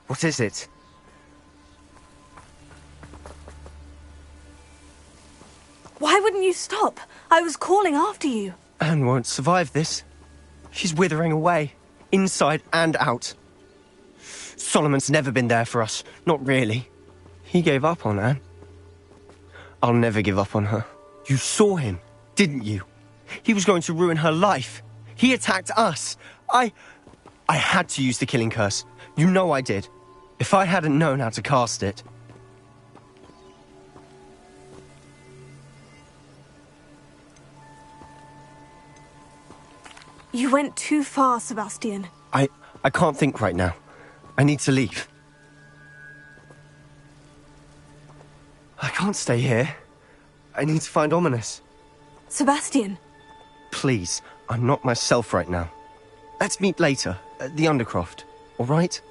What is it? Why wouldn't you stop? I was calling after you. Anne won't survive this. She's withering away, inside and out. Solomon's never been there for us, not really. He gave up on Anne. I'll never give up on her. You saw him, didn't you? He was going to ruin her life. He attacked us. I had to use the killing curse. You know I did. If I hadn't known how to cast it... You went too far, Sebastian. I can't think right now. I need to leave. I can't stay here. I need to find Ominous. Sebastian. Please, I'm not myself right now. Let's meet later, at the Undercroft, all right?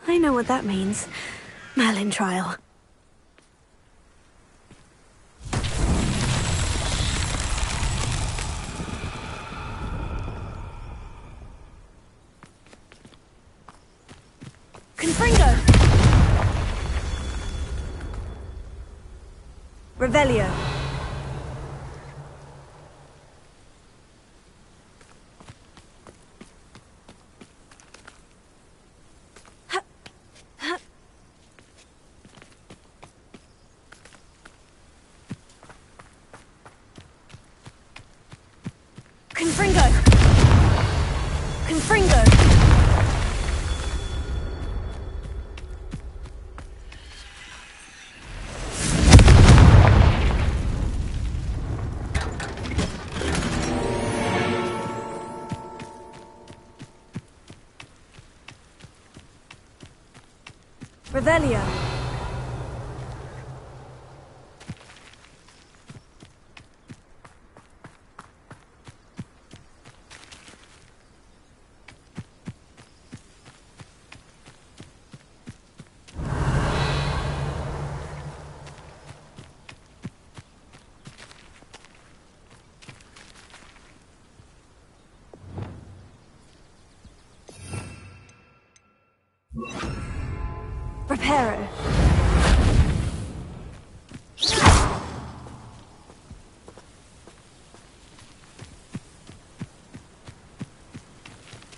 I know what that means. Merlin trial. Confringo! Revelio. Confringo! Confringo! Revelio. Reparo.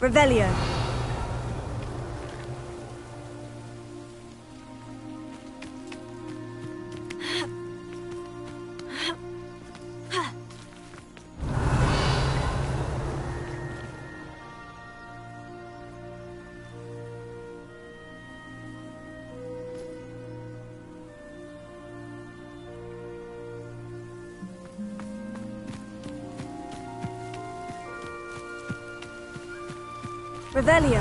Revelio. Revelio.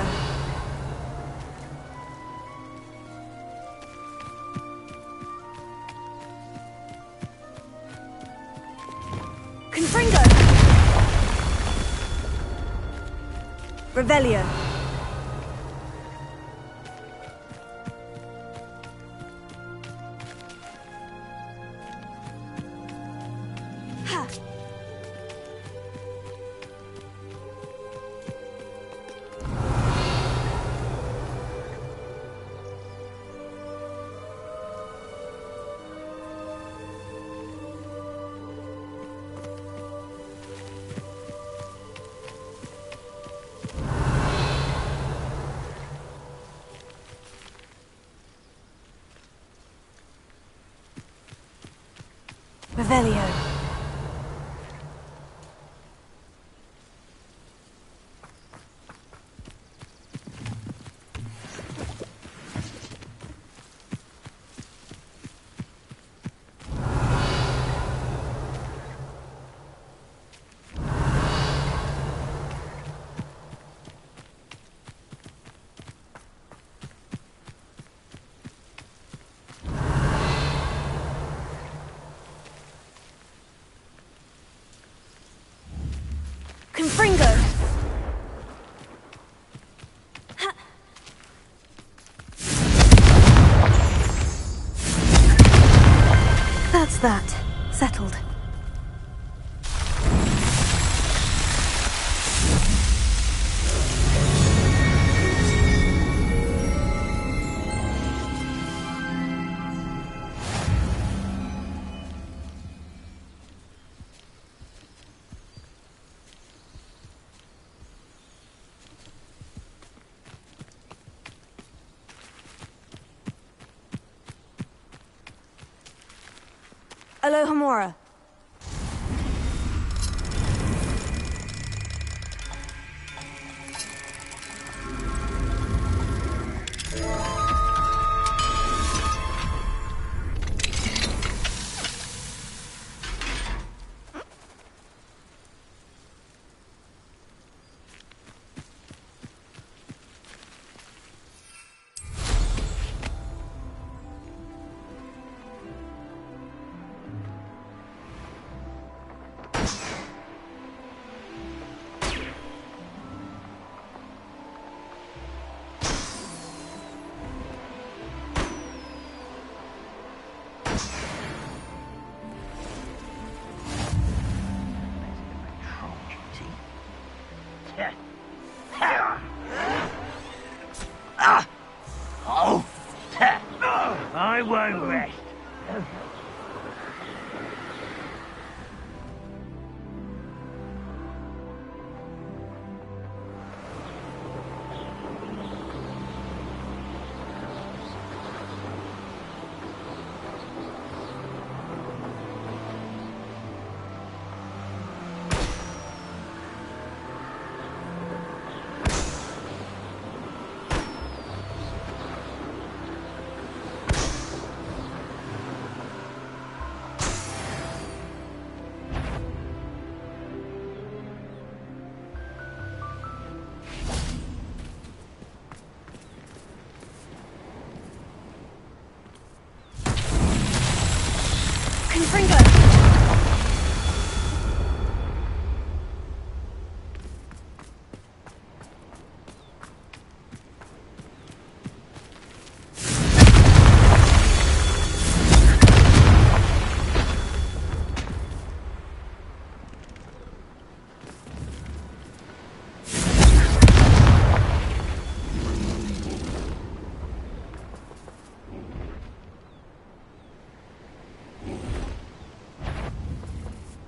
Confringo. Revelio. Ha. Revelio. Confringo. Ha. That's that. Settled. Alohomora. I won't rest. Confringo.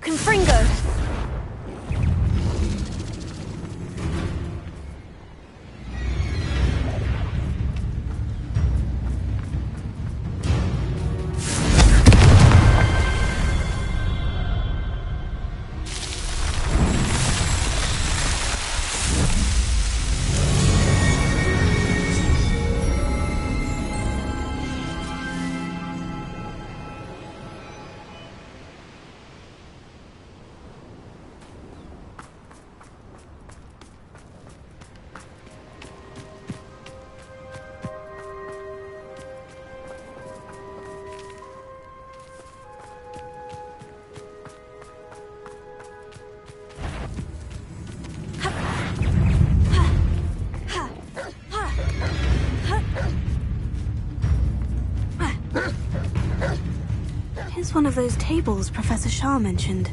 Confringo. one of those tables Professor Shah mentioned.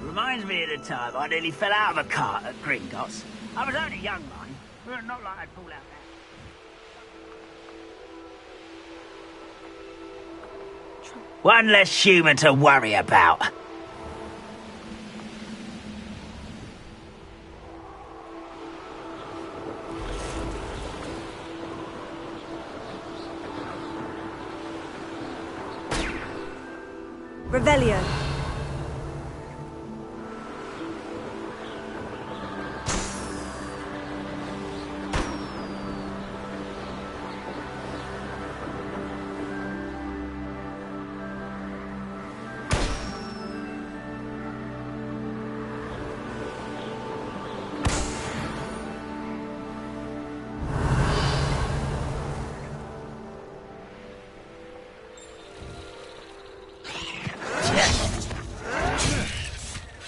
Reminds me of the time I nearly fell out of a cart at Gringotts. I was only young, mind. But not like I'd pull out now. One less human to worry about. Revelio.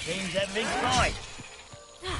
Seems everything's fine. No!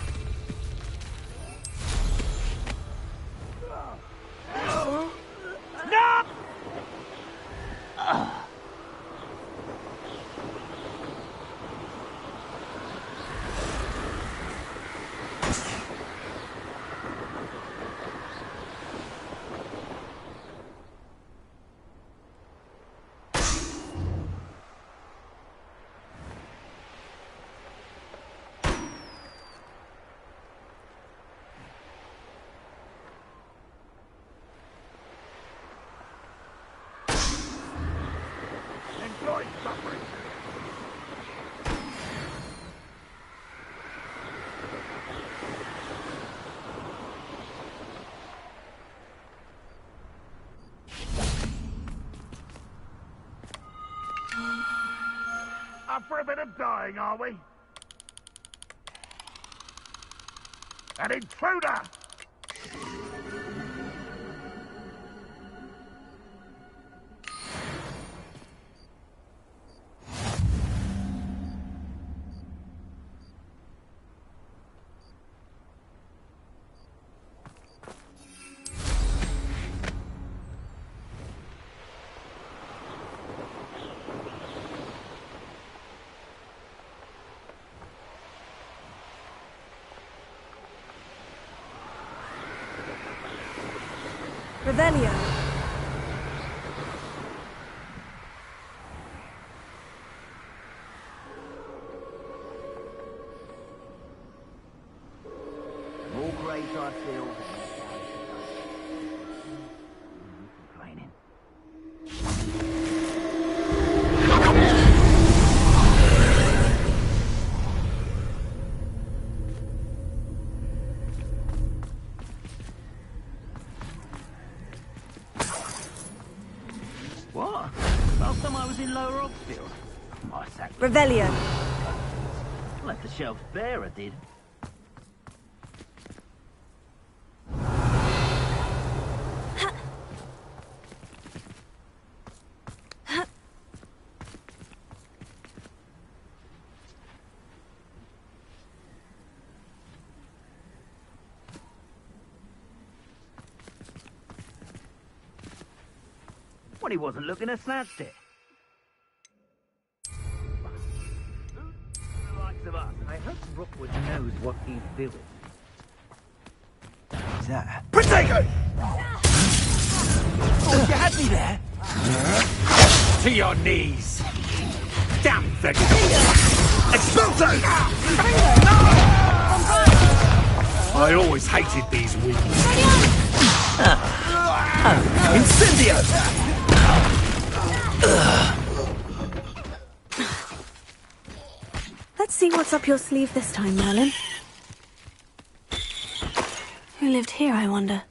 Enjoy suffering. Up for a bit of dying, are we? An intruder! Revelio. More graves I feel. Complaining. What? Last time I was in Lower Oxfield. My sack. Revelio. Left the shelves bare, I did. When he wasn't looking, I snatched it. The likes of us. I hope Rookwood knows what he's doing. What's that? Protego! Oh, you had me there. To your knees! Damn thing! Expulso! I always hated these winds. Incendio! Let's see what's up your sleeve this time, Merlin. Who lived here, I wonder?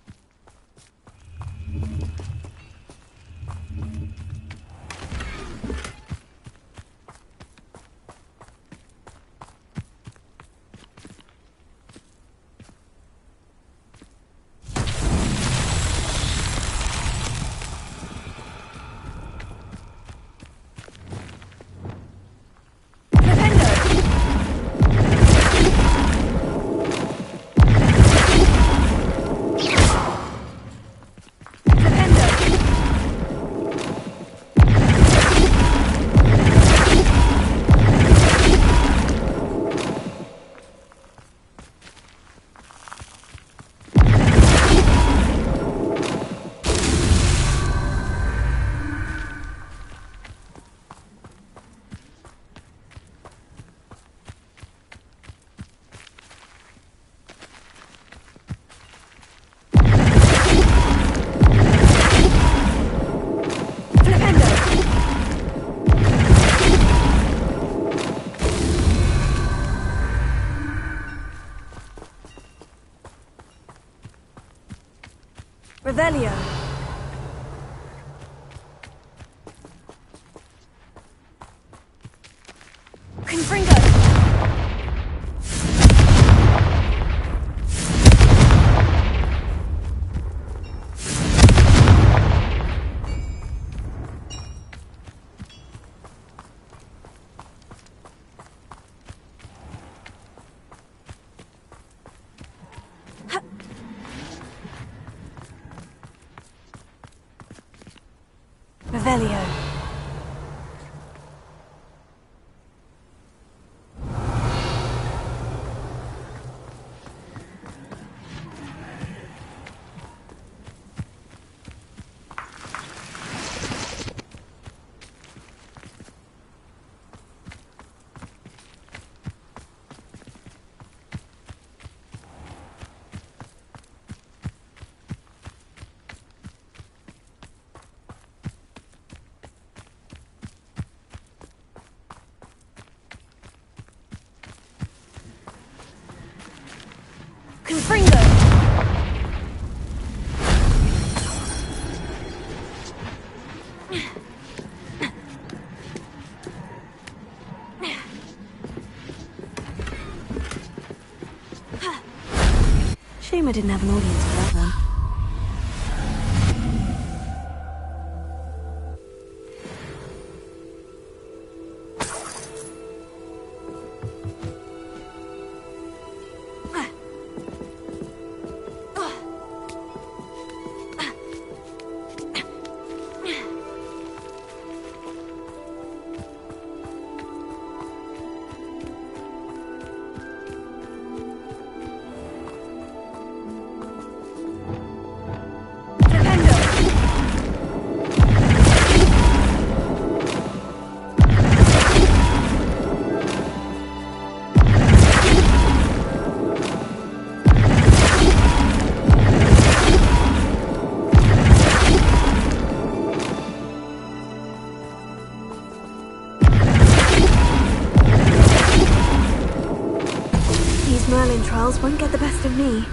Revelio. Confringo. Revelio. Confringo. Shame I didn't have an audience for that one. Those Merlin trials won't get the best of me.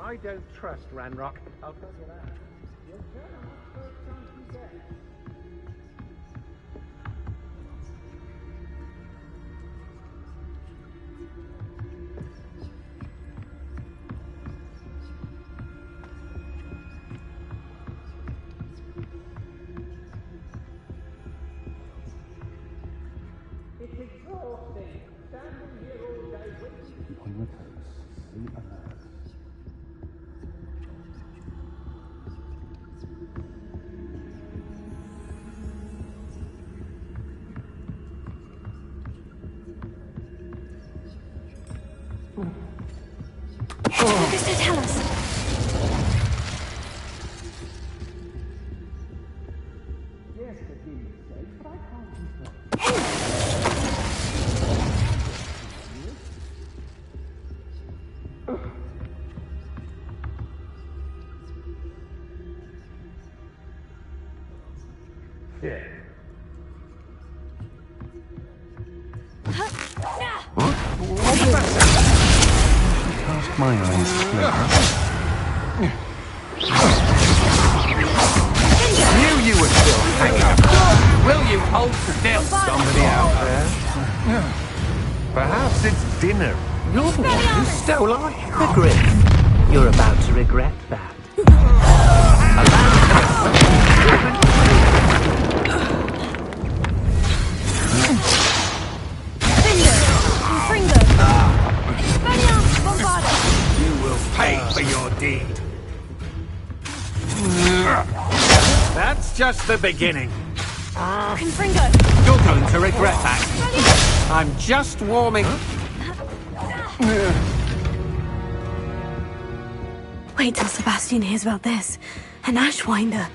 I don't trust Ranrock. I'll tell you that. You'll turn out first chance you get. It's exhausting. Standing here all day waiting. On your toes. Be alert. What does it tell us? Yes, for Dean's sake, but I can't control. Yeah. What was that sound? Cast my eyes clear. Knew you were still hanging up. Will you hold still? Somebody out there? Perhaps it's dinner. You're the one who stole our Griff, you're about to regret that. You will pay for your deed. That's just the beginning. Confringo! You're going to regret that. I'm just warming. Wait till Sebastian hears about this. An Ashwinder.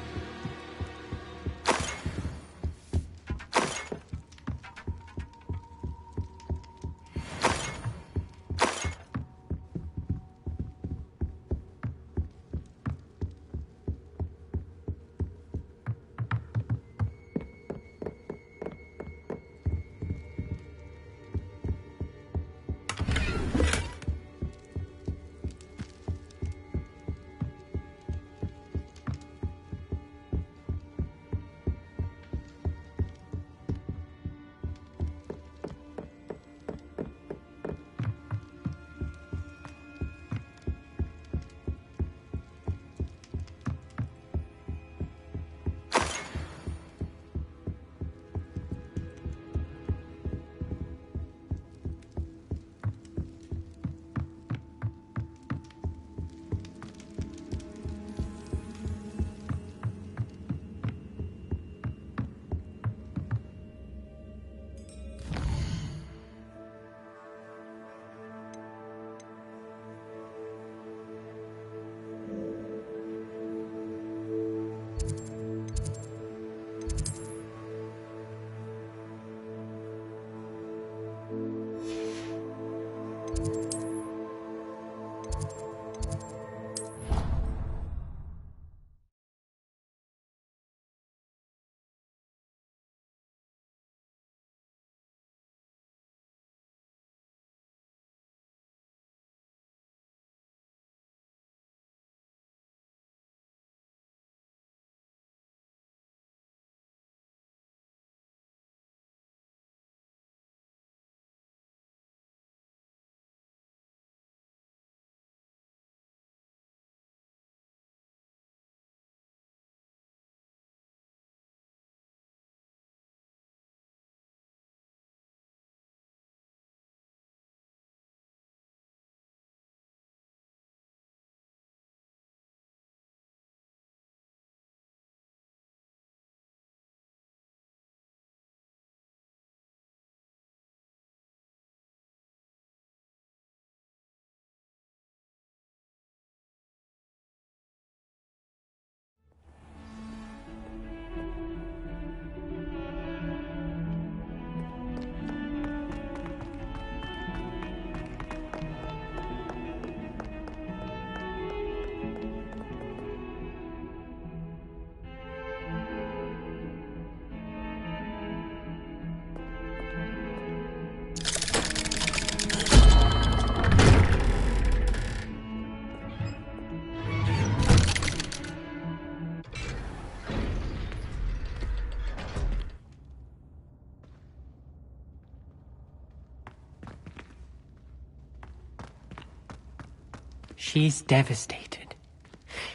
She's devastated.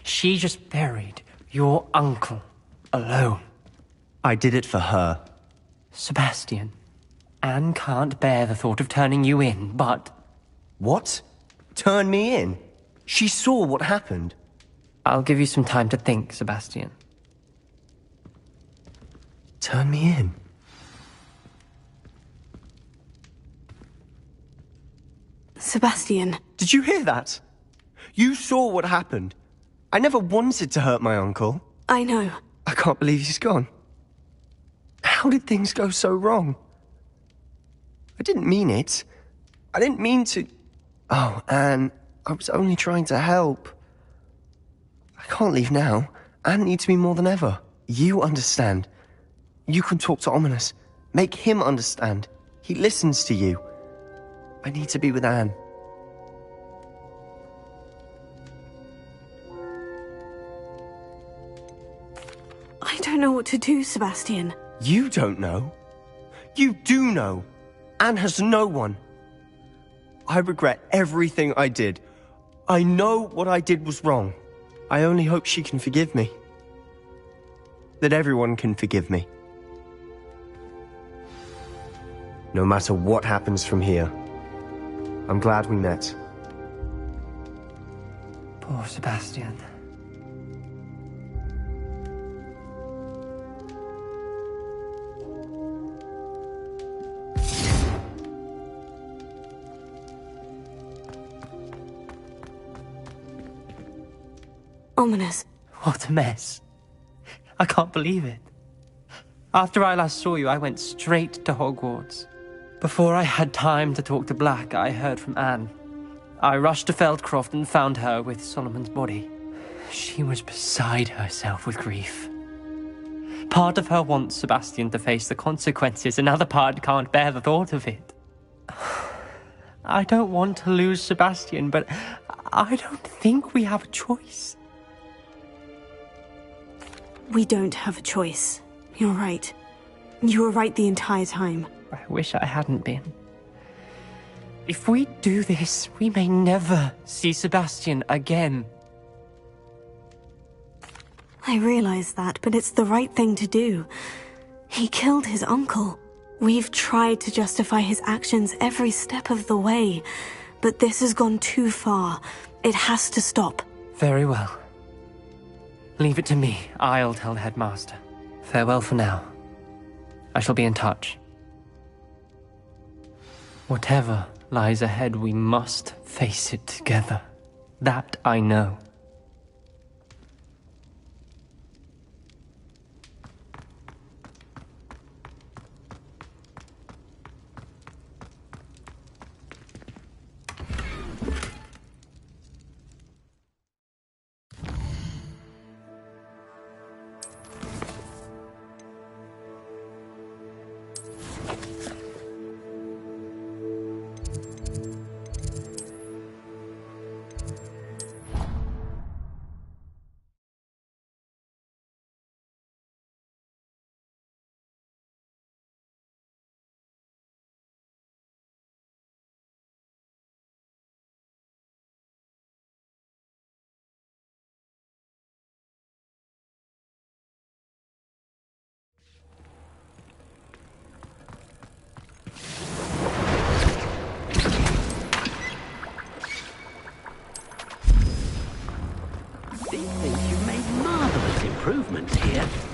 She just buried your uncle alone. I did it for her. Sebastian, Anne can't bear the thought of turning you in, but... What? Turn me in? She saw what happened. I'll give you some time to think, Sebastian. Turn me in? Sebastian. Did you hear that? You saw what happened. I never wanted to hurt my uncle. I know. I can't believe he's gone. How did things go so wrong? I didn't mean it. I didn't mean to... Oh, Anne, I was only trying to help. I can't leave now. Anne needs me more than ever. You understand. You can talk to Ominous. Make him understand. He listens to you. I need to be with Anne. I don't know what to do, Sebastian. You don't know. You do know. Anne has no one. I regret everything I did. I know what I did was wrong. I only hope she can forgive me. That everyone can forgive me. No matter what happens from here, I'm glad we met. Poor Sebastian. Ominous. What a mess. I can't believe it. After I last saw you, I went straight to Hogwarts. Before I had time to talk to Black, I heard from Anne. I rushed to Feldcroft and found her with Solomon's body. She was beside herself with grief. Part of her wants Sebastian to face the consequences, another part can't bear the thought of it. I don't want to lose Sebastian, but I don't think we have a choice. We don't have a choice. You're right. You were right the entire time. I wish I hadn't been. If we do this, we may never see Sebastian again. I realize that, but it's the right thing to do. He killed his uncle. We've tried to justify his actions every step of the way, but this has gone too far. It has to stop. Very well. Leave it to me. I'll tell the headmaster. Farewell for now. I shall be in touch. Whatever lies ahead, we must face it together. That I know. These think you've made marvelous improvements here.